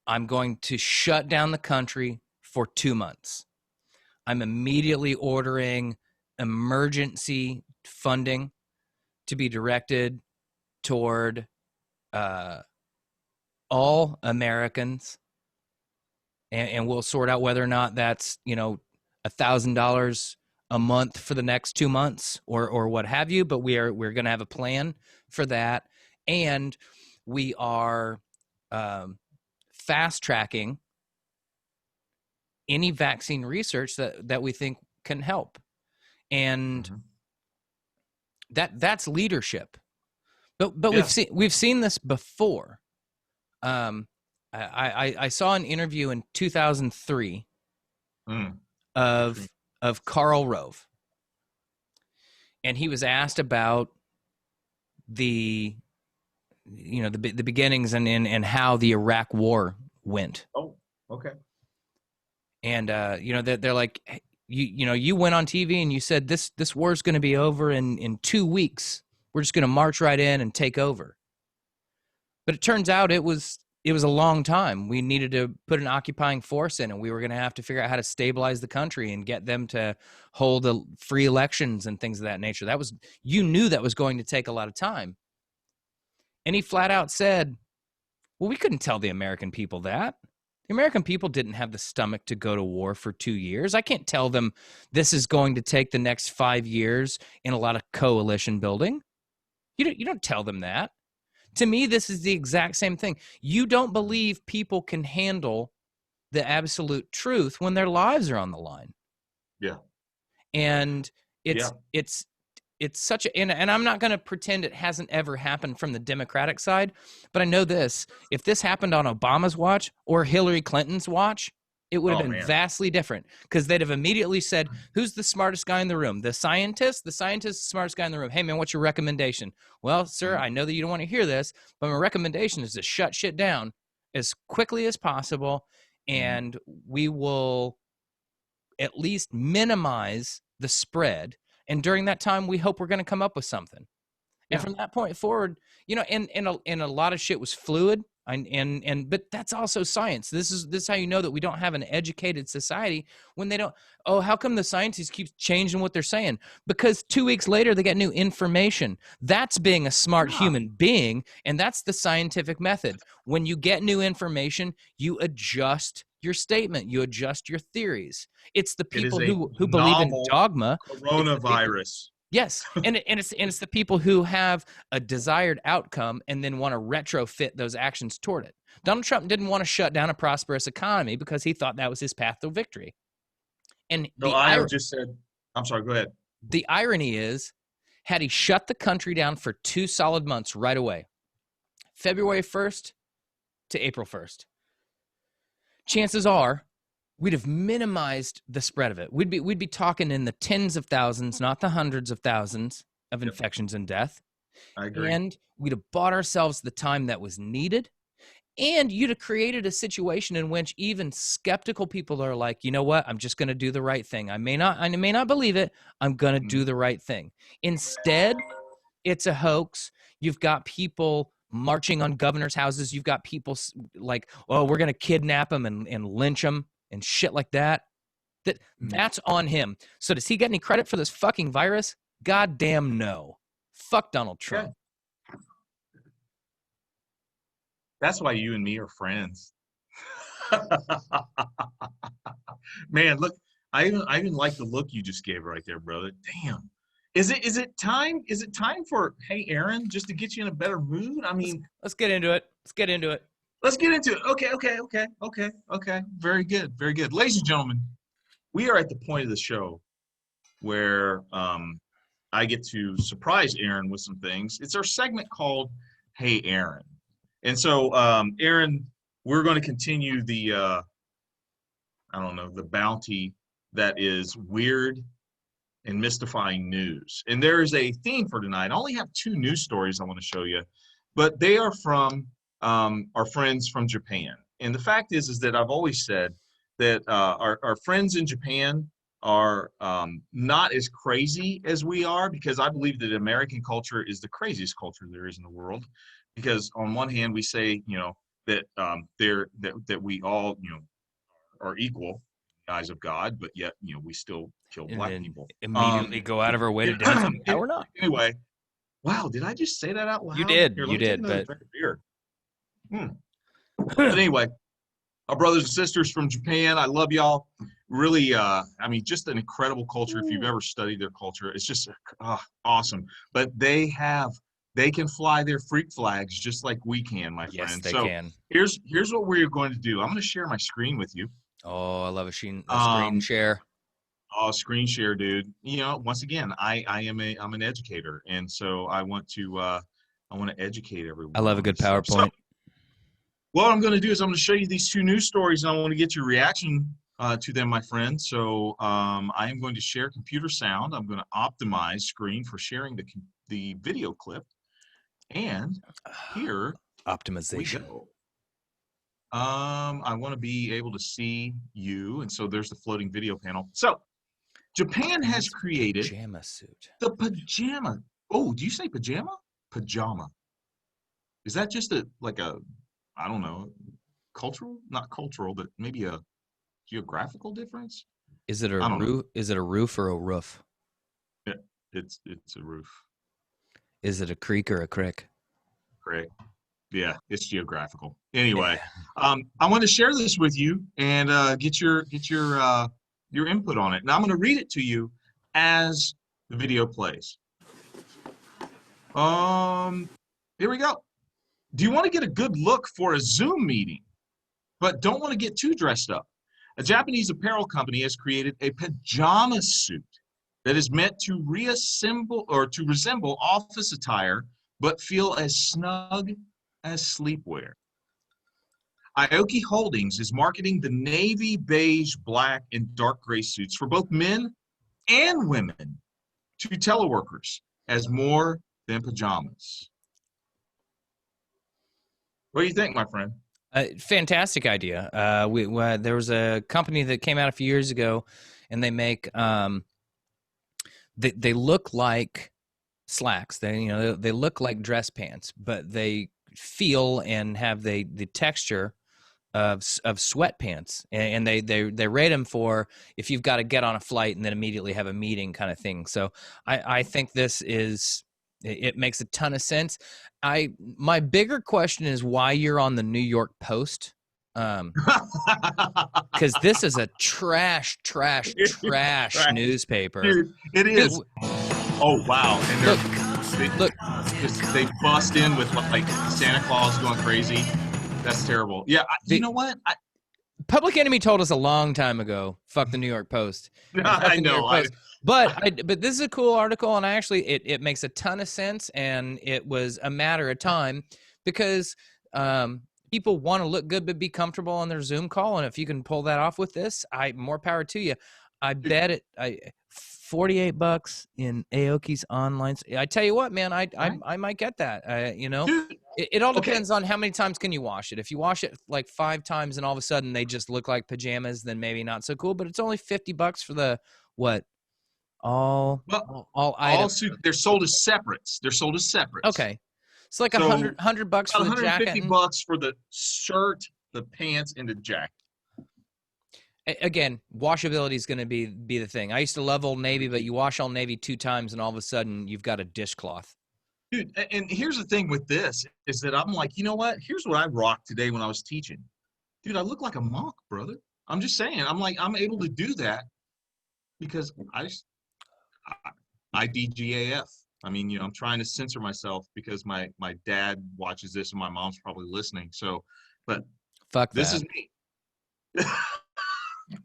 I'm going to shut down the country for 2 months. I'm immediately ordering emergency funding to be directed toward all Americans. And we'll sort out whether or not that's, $1,000 a month for the next 2 months or what have you. But we're going to have a plan for that. And we are fast tracking any vaccine research that we think can help. And that's leadership. But yeah. we've seen this before. I saw an interview in 2003 of Karl Rove, and he was asked about the beginnings and how the Iraq War went. Oh, okay. And they're like, you went on TV and you said this war is going to be over in 2 weeks. We're just going to march right in and take over. But it turns out it was a long time. We needed to put an occupying force in, and we were going to have to figure out how to stabilize the country and get them to hold free elections and things of that nature. You knew that was going to take a lot of time. And he flat out said, well, we couldn't tell the American people that. The American people didn't have the stomach to go to war for 2 years. I can't tell them this is going to take the next 5 years in a lot of coalition building. You don't tell them that. To me, this is the exact same thing. You don't believe people can handle the absolute truth when their lives are on the line. Yeah. And it's such a, and I'm not going to pretend it hasn't ever happened from the Democratic side, but I know this: if this happened on Obama's watch or Hillary Clinton's watch, it would have been vastly different, because they'd have immediately said, who's the smartest guy in the room? The scientist? The scientist is the smartest guy in the room. Hey, man, what's your recommendation? Well, sir, I know that you don't want to hear this, but my recommendation is to shut shit down as quickly as possible, and we will at least minimize the spread. And during that time, we hope we're going to come up with something. And from that point forward, and a lot of shit was fluid. But that's also science. This is how you know that we don't have an educated society when they don't. Oh, how come the scientists keep changing what they're saying? Because 2 weeks later they get new information. That's being a smart human being, and that's the scientific method. When you get new information, you adjust your statement, you adjust your theories. It's the people who believe in dogma. Coronavirus. Yes, and it's the people who have a desired outcome and then want to retrofit those actions toward it. Donald Trump didn't want to shut down a prosperous economy because he thought that was his path to victory. And just said, I'm sorry, go ahead. The irony is, had he shut the country down for 2 solid months right away, February 1st to April 1st, chances are we'd have minimized the spread of it. We'd be talking in the tens of thousands, not the hundreds of thousands of infections and death. I agree. And we'd have bought ourselves the time that was needed. And you'd have created a situation in which even skeptical people are like, you know what? I'm just going to do the right thing. I may not believe it. I'm going to do the right thing. Instead, it's a hoax. You've got people marching on governors' houses. You've got people like, oh, we're going to kidnap them and lynch them and shit like that. That's on him. So does he get any credit for this fucking virus? Goddamn no. Fuck Donald Trump. Yeah. That's why you and me are friends. Man, look, I even like the look you just gave right there, brother. Damn. Is it time for, hey Aaron, just to get you in a better mood? I mean, let's get into it. Okay. Very good. Ladies and gentlemen, we are at the point of the show where I get to surprise Aaron with some things. It's our segment called Hey Aaron. And so, Aaron, we're going to continue the bounty that is weird and mystifying news. And there is a theme for tonight. I only have 2 news stories I want to show you, but they are from our friends from Japan. And the fact is that I've always said that our friends in Japan are not as crazy as we are, because I believe that American culture is the craziest culture there is in the world. Because on one hand, we say, that that we all, are equal in the eyes of God, but yet, we still kill black people. Immediately go out of our way to dance on the power not. Anyway, wow, did I just say that out loud? You did. Here, you did. But beer. But anyway, our brothers and sisters from Japan, I love y'all. Really, just an incredible culture. If you've ever studied their culture, it's just awesome. But they can fly their freak flags just like we can, my friend. Yes, they can. Here's what we're going to do. I'm going to share my screen with you. Oh, I love a screen share. Oh, screen share, dude. Once again, I'm an educator, and so I want to educate everyone. I love a good PowerPoint. So, what I'm going to do is I'm going to show you these 2 news stories, and I want to get your reaction to them, my friend. So I am going to share computer sound. I'm going to optimize screen for sharing the video clip. And here optimization. we go. I want to be able to see you, and so there's the floating video panel. So Japan has created pajama suit. The pajama. Oh, do you say pajama? Pajama. Is that just I don't know, cultural? Not cultural, but maybe a geographical difference? Is it a roof? Is it a roof or a roof? Yeah, it's a roof. Is it a creek or a crick? Crick. Yeah, it's geographical. Anyway, I want to share this with you and get your input on it. Now I'm going to read it to you as the video plays. Here we go. Do you want to get a good look for a Zoom meeting, but don't want to get too dressed up? A Japanese apparel company has created a pajama suit that is meant to resemble office attire, but feel as snug as sleepwear. Aoki Holdings is marketing the navy, beige, black, and dark gray suits for both men and women to teleworkers as more than pajamas. What do you think, my friend? Fantastic idea. There was a company that came out a few years ago, and they make they look like slacks. They look like dress pants, but they feel and have the texture of sweatpants, and they rate them for if you've got to get on a flight and then immediately have a meeting kind of thing. So I think it makes a ton of sense. My bigger question is why you're on the New York Post. Because this is a trash newspaper. Dude, it is. Oh wow! And they bust in with like Santa Claus going crazy. That's terrible. Yeah, you know what? Public Enemy told us a long time ago, "Fuck the New York Post." I know. But this is a cool article, and it makes a ton of sense, and it was a matter of time because people want to look good but be comfortable on their Zoom call, and if you can pull that off with this, more power to you. I bet it. $48 in Aoki's online. I tell you what, man, I might get that. Dude, it all depends on how many times can you wash it. If you wash it like 5 times and all of a sudden they just look like pajamas, then maybe not so cool. But it's only $50 for the what? All items. They're sold as separates. Okay, it's like $100 for the jacket. $150 for the shirt, the pants, and the jacket. Again, washability is going to be the thing. I used to love Old Navy, but you wash Old Navy 2 times, and all of a sudden you've got a dishcloth. Dude, and here's the thing with this is that I'm like, you know what? Here's what I rocked today when I was teaching. Dude, I look like a monk, brother. I'm just saying. I'm like, I'm able to do that because I DGAF. I mean, I'm trying to censor myself because my dad watches this and my mom's probably listening. So, but fuck this that. is me.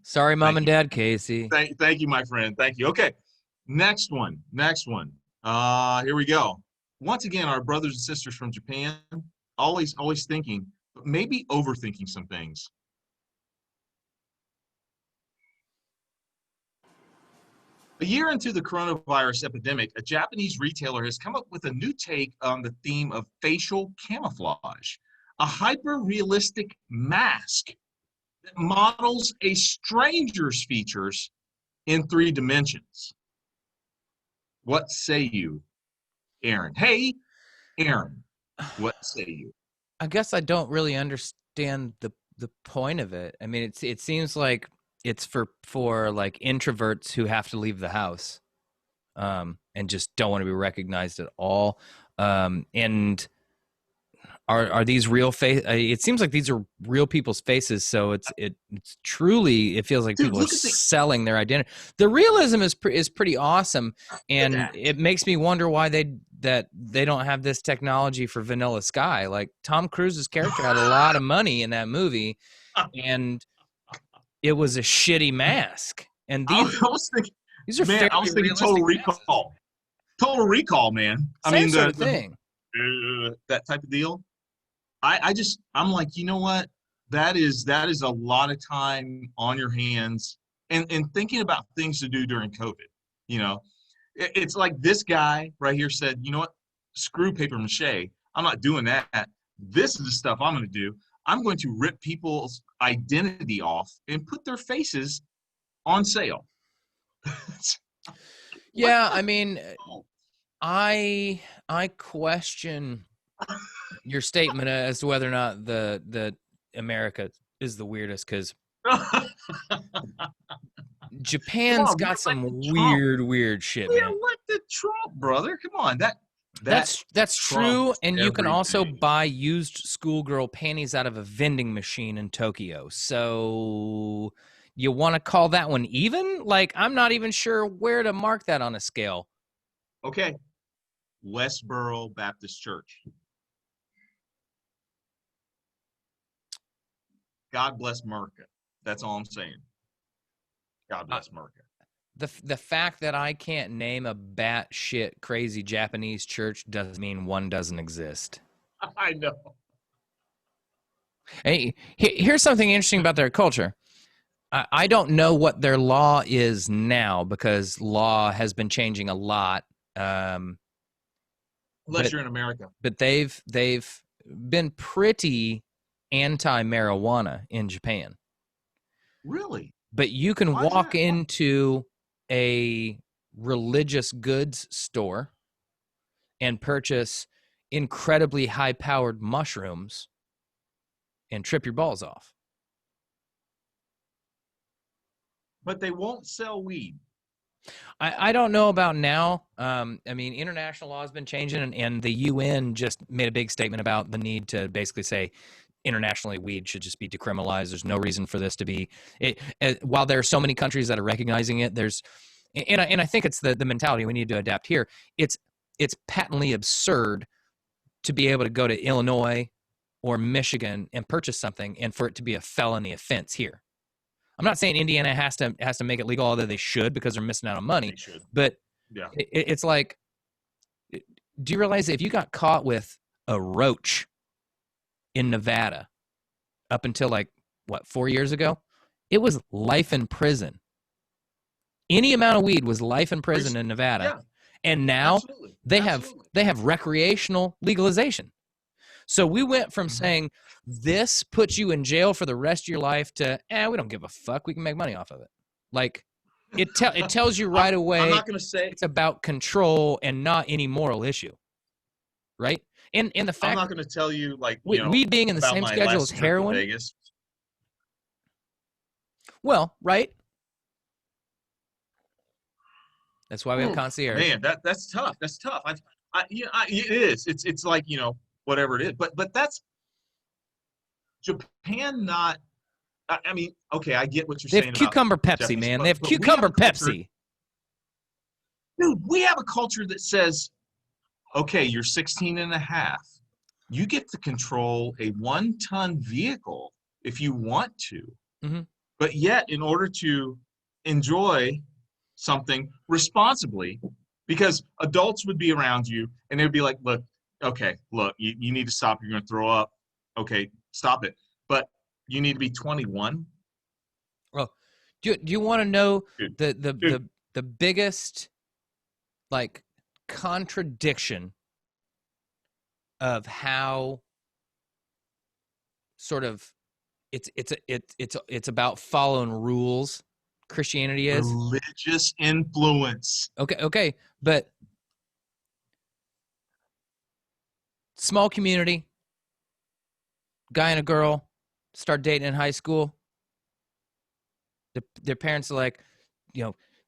Sorry, Mom and Dad, Casey. Thank you, my friend. Thank you. Okay, next one. Here we go. Once again, our brothers and sisters from Japan, always thinking, but maybe overthinking some things. A year into the coronavirus epidemic, a Japanese retailer has come up with a new take on the theme of facial camouflage, a hyper-realistic mask that models a stranger's features in 3 dimensions. What say you, Aaron? Hey, Aaron, what say you? I guess I don't really understand the point of it. I mean, it seems like it's for like introverts who have to leave the house and just don't want to be recognized at all. And are these real face? It seems like these are real people's faces. So it's truly, it feels like people are selling their identity. The realism is pretty awesome, and it makes me wonder why they don't have this technology for Vanilla Sky. Like Tom Cruise's character had a lot of money in that movie, and it was a shitty mask. And I was thinking Total Recall. Total Recall, man. Same sort of thing. That type of deal. I'm like, you know what? That is a lot of time on your hands and thinking about things to do during COVID. It's like this guy right here said, you know what? Screw paper mache. I'm not doing that. This is the stuff I'm going to do. I'm going to rip people's identity off and put their faces on sale. Yeah, I mean, I question your statement as to whether or not the America is the weirdest, because Japan's got some weird shit, man. Yeah, what the Trump, brother? Come on, that's true, and you can also buy used schoolgirl panties out of a vending machine in Tokyo. So you want to call that one even? Like, I'm not even sure where to mark that on a scale. Okay, Westboro Baptist Church. God bless America. That's all I'm saying. God bless America. The fact that I can't name a batshit crazy Japanese church doesn't mean one doesn't exist. I know. Hey, here's something interesting about their culture. I don't know what their law is now, because law has been changing a lot. Unless you're in America. But they've been pretty anti-marijuana in Japan. Really? But you can walk into a religious goods store and purchase incredibly high-powered mushrooms and trip your balls off. But they won't sell weed. I don't know about now. I mean, international law has been changing, and the UN just made a big statement about the need to basically say internationally weed should just be decriminalized. There's no reason for this to be. While there are so many countries that are recognizing it, and I think it's the mentality we need to adapt here. It's patently absurd to be able to go to Illinois or Michigan and purchase something and for it to be a felony offense here. I'm not saying Indiana has to make it legal, although they should, because they're missing out on money. They should. But yeah, it's like, do you realize that if you got caught with a roach in Nevada up until 4 years ago, it was life in prison. Any amount of weed was life in prison in Nevada. Yeah, and now they have recreational legalization. So we went from saying this puts you in jail for the rest of your life to, we don't give a fuck. We can make money off of it. Like it tells you right away. I'm not going to say it's about control and not any moral issue, right? And the fact I'm not going to tell you weed being in the same schedule as heroin. Vegas. Well, right. That's why we have concierge. Man, that's tough. That's tough. It is. It's like whatever it is, but that's Japan. Not. I mean, okay, I get what you're saying. They have cucumber Pepsi, man. They have cucumber Pepsi. Dude, we have a culture that says, okay, you're 16 and a half. You get to control a 1-ton vehicle if you want to. Mm-hmm. But yet, in order to enjoy something responsibly, because adults would be around you and they'd be like, look, you need to stop. You're going to throw up. Okay, stop it. But you need to be 21. Well, do you want to know the biggest contradiction of how sort of it's about following rules Christianity is? Religious influence. Okay, but small community, guy and a girl start dating in high school. Their parents are like,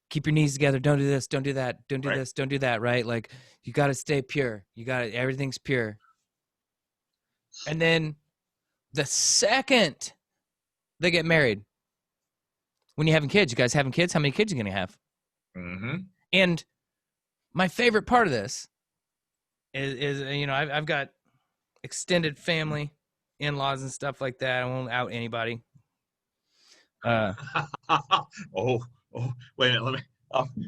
keep your knees together. Don't do this. Don't do that. Don't do this. Don't do that. Right? Like, you got to stay pure. Everything's pure. And then the second they get married, when you're having kids, you guys having kids, how many kids are you going to have? Mm-hmm. And my favorite part of this is I've got extended family, in-laws and stuff like that. I won't out anybody. Oh, wait a minute. Let me.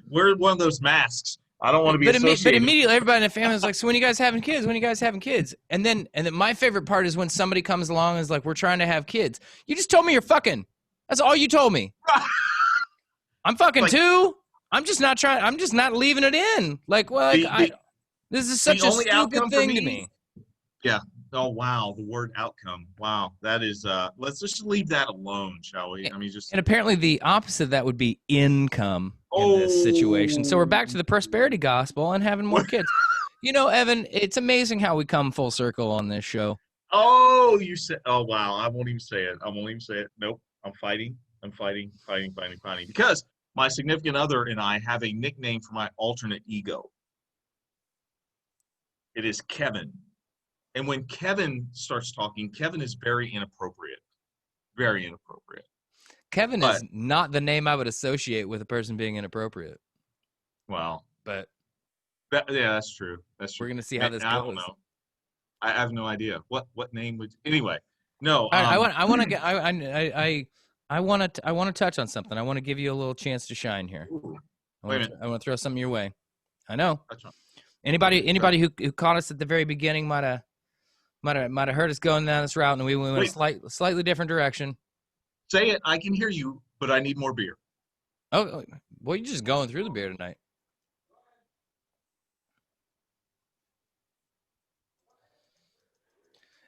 Wear one of those masks. I don't want to be associated. But immediately, everybody in the family is like, "So when you guys having kids? When you guys having kids?" And then my favorite part is when somebody comes along and is like, "We're trying to have kids." You just told me you're fucking. That's all you told me. I'm fucking too. I'm just not trying. I'm just not leaving it in. This is such a stupid thing to me. Yeah. Oh wow, the word outcome. Wow, that is. Let's just leave that alone, shall we? And apparently the opposite of that would be income in this situation. So we're back to the prosperity gospel and having more kids. Evan, it's amazing how we come full circle on this show. Oh, you said. Oh wow, I won't even say it. Nope, I'm fighting. Because my significant other and I have a nickname for my alternate ego. It is Kevin. And when Kevin starts talking, Kevin is very inappropriate. Very inappropriate. Kevin is not the name I would associate with a person being inappropriate. Well, but that's true. That's true. We're gonna see how this goes. I don't know. I have no idea what name would. Anyway, no. I want to touch on something. I want to give you a little chance to shine here. I want to throw something your way. I know. Anybody who caught us at the very beginning might have heard us going down this route, and we went a slightly different direction. Say it. I can hear you, but I need more beer. Oh, well, you're just going through the beer tonight.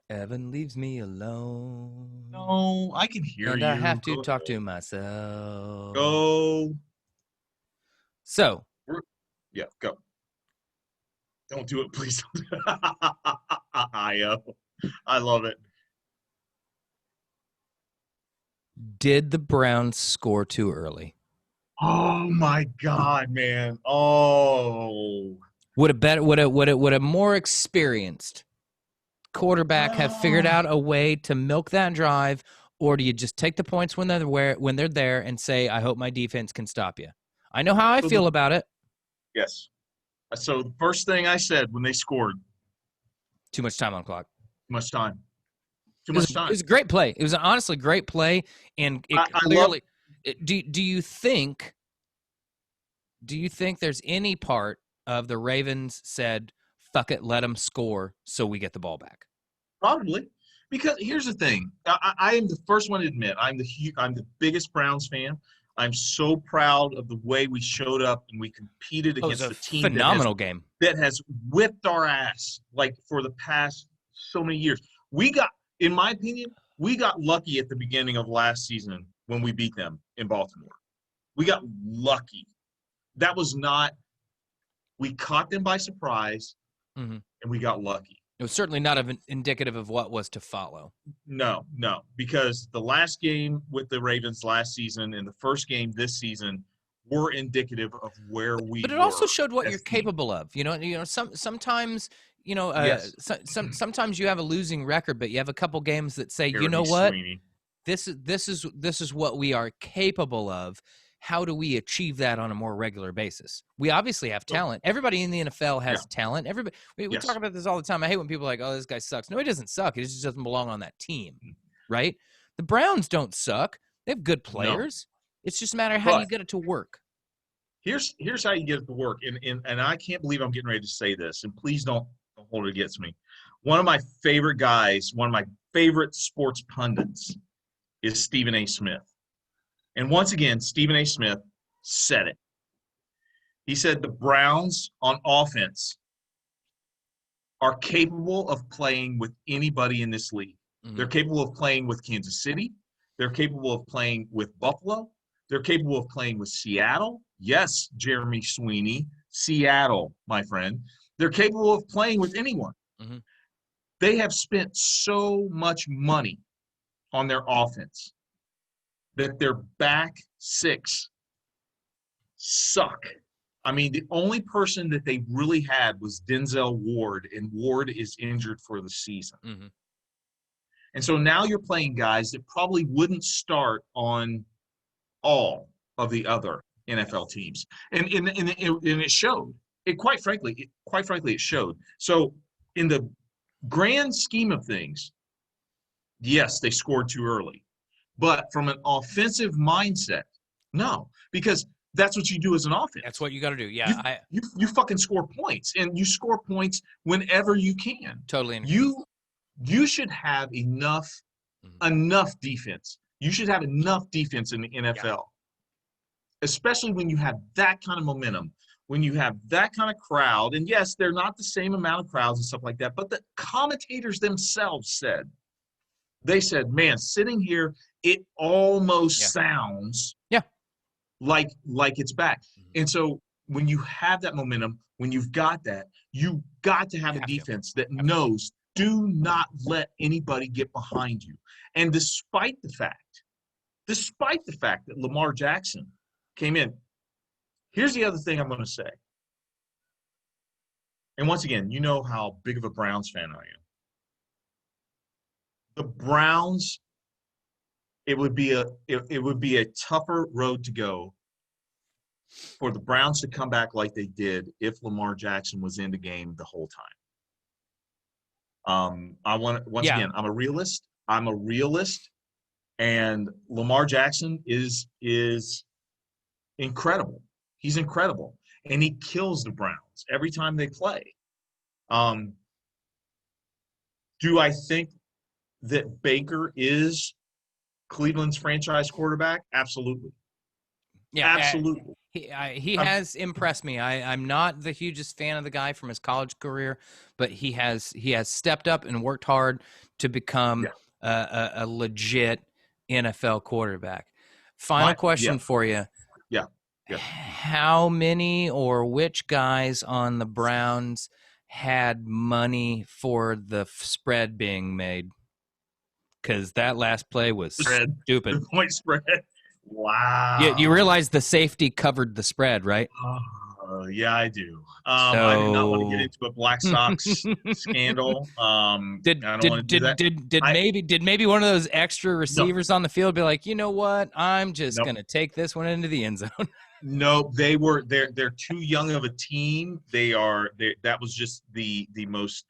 Evan leaves me alone. No, I can hear you. And I have to talk to myself. Go. So. Yeah, go. Don't do it, please. I love it. Did the Browns score too early? Oh my God, man! Oh, Would a more experienced quarterback have figured out a way to milk that drive, or do you just take the points when they're there and say, "I hope my defense can stop you"? I know how I feel about it. Yes. So the first thing I said when they scored, too much time on the clock. Too much time. Too much time. It was a great play. It was an honestly great play, and it clearly. Do you think there's any part of the Ravens said, "Fuck it, let them score so we get the ball back"? Probably, because here's the thing. I am the first one to admit I'm the biggest Browns fan. I'm so proud of the way we showed up and we competed against the team. Phenomenal game that has whipped our ass like for the past so many years. In my opinion, we got lucky at the beginning of last season when we beat them in Baltimore. We got lucky. That was not – we caught them by surprise, and we got lucky. It was certainly not indicative of what was to follow. No, because the last game with the Ravens last season and the first game this season were indicative of where we were. But it also showed what you're capable of. Sometimes – yes. Sometimes you have a losing record, but you have a couple games that say, you know what, this is what we are capable of. How do we achieve that on a more regular basis? We obviously have talent. Everybody in the NFL has talent. Everybody. We talk about this all the time. I hate when people are like, "Oh, this guy sucks." No, he doesn't suck. He just doesn't belong on that team, right? The Browns don't suck. They have good players. No. It's just a matter of how you get it to work. Here's how you get it to work, and I can't believe I'm getting ready to say this, and please don't hold it against me. One of my favorite guys, one of my favorite sports pundits is Stephen A. Smith. And once again, Stephen A. Smith said it. He said the Browns on offense are capable of playing with anybody in this league. Mm-hmm. They're capable of playing with Kansas City. They're capable of playing with Buffalo. They're capable of playing with Seattle. Yes, Jeremy Sweeney, Seattle, my friend. They're capable of playing with anyone. Mm-hmm. They have spent so much money on their offense that their back six suck. I mean, the only person that they really had was Denzel Ward, and Ward is injured for the season. Mm-hmm. And so now you're playing guys that probably wouldn't start on all of the other NFL teams. And it showed. Quite frankly, it showed. So in the grand scheme of things, yes, they scored too early. But from an offensive mindset, no, because that's what you do as an offense. That's what you got to do. Yeah, you fucking score points, and you score points whenever you can. Totally. You should have enough defense. You should have enough defense in the NFL, especially when you have that kind of momentum, when you have that kind of crowd. And yes, they're not the same amount of crowds and stuff like that, but the commentators themselves said, man, sitting here, it almost sounds like it's back. And so when you have that momentum, when you've got that, you've got to have a defense that knows, do not let anybody get behind you. And despite the fact that Lamar Jackson came in, here's the other thing I'm going to say. And once again, you know how big of a Browns fan I am. The Browns, it would be a tougher road to go for the Browns to come back like they did if Lamar Jackson was in the game the whole time. Again, I'm a realist. And Lamar Jackson is incredible. He's incredible, and he kills the Browns every time they play. Do I think that Baker is Cleveland's franchise quarterback? Absolutely. Yeah, absolutely. He has impressed me. I'm not the hugest fan of the guy from his college career, but he has stepped up and worked hard to become a legit NFL quarterback. Final question for you. Yeah. How many or which guys on the Browns had money for the spread being made, because that last play was stupid. The point spread. Wow. You realize the safety covered the spread, right? Yeah, I do. I do not want to get into a Black Sox scandal. Did maybe one of those extra receivers on the field be like, you know what? I'm just gonna take this one into the end zone. No, they're too young of a team. That was just the most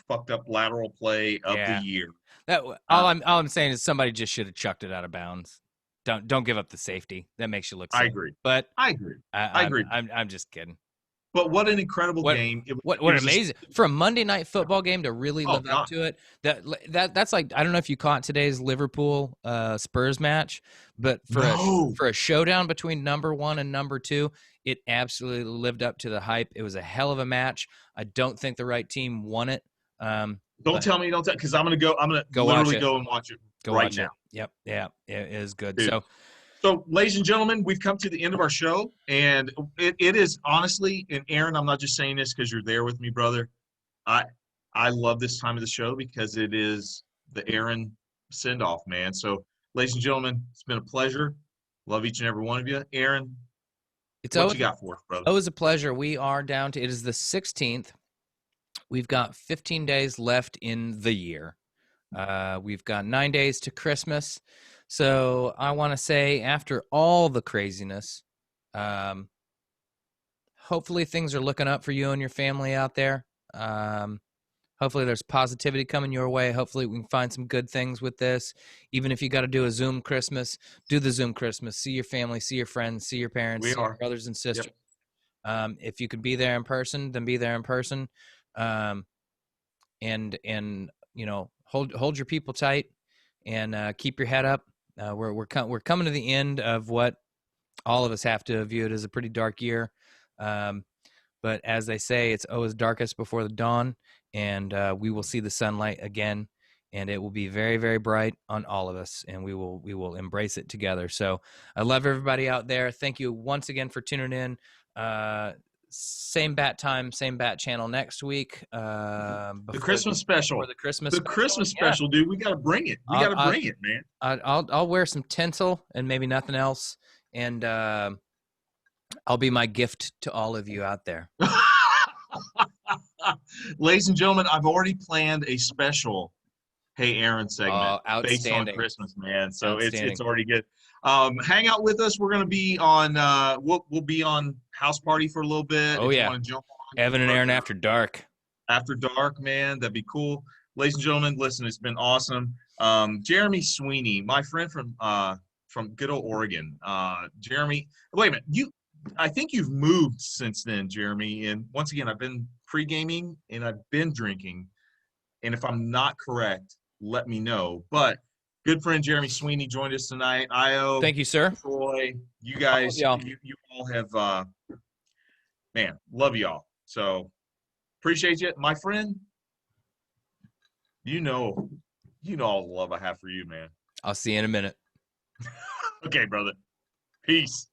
fucked up lateral play of the year. All I'm saying is somebody just should have chucked it out of bounds. Don't give up the safety. That makes you look silly. I agree. But I agree. I agree. I'm just kidding. But what an incredible game! What amazing for a Monday night football game to really live up to it. That's like, I don't know if you caught today's Liverpool Spurs match, but for a showdown between number 1 and number 2, it absolutely lived up to the hype. It was a hell of a match. I don't think the right team won it. Don't tell me, because I'm gonna literally go and watch it right now. Yep, yeah, it is good. Dude. So, ladies and gentlemen, we've come to the end of our show, and it is honestly, and Aaron, I'm not just saying this because you're there with me, brother. I love this time of the show because it is the Aaron send-off, man. So, ladies and gentlemen, it's been a pleasure. Love each and every one of you. Aaron, what you got for us, brother? Always a pleasure. We are down to, it is the 16th. We've got 15 days left in the year. We've got 9 days to Christmas. So I want to say, after all the craziness, hopefully things are looking up for you and your family out there. Hopefully there's positivity coming your way. Hopefully we can find some good things with this. Even if you got to do a Zoom Christmas, do the Zoom Christmas. See your family, see your friends, see your parents, see your brothers and sisters. Yep. If you could be there in person, then be there in person. And hold your people tight and keep your head up. We're coming to the end of what all of us have to view it as a pretty dark year. But as they say, it's always darkest before the dawn, and we will see the sunlight again, and it will be very, very bright on all of us, and we will embrace it together. So I love everybody out there. Thank you once again for tuning in. Same bat time, same bat channel next week. The Christmas special. The Christmas special, dude. We got to bring it. We got to bring it, man. I'll wear some tinsel and maybe nothing else, and I'll be my gift to all of you out there. Ladies and gentlemen, I've already planned a special Hey Aaron segment based on Christmas, man. So it's already good. Hang out with us. We're going to be on we'll be on House Party for a little bit. Oh, yeah. Jump on Evan and Aaron After Dark. After Dark, man. That'd be cool. Ladies and gentlemen, listen, it's been awesome. Jeremy Sweeney, my friend from good old Oregon. Jeremy, wait a minute. I think you've moved since then, Jeremy. And once again, I've been pre-gaming and I've been drinking. And if I'm not correct, let me know. But good friend Jeremy Sweeney joined us tonight. Io, thank you, sir. Troy, you guys, you all have, man, love y'all. So appreciate you, my friend. You know all the love I have for you, man. I'll see you in a minute. Okay, brother. Peace.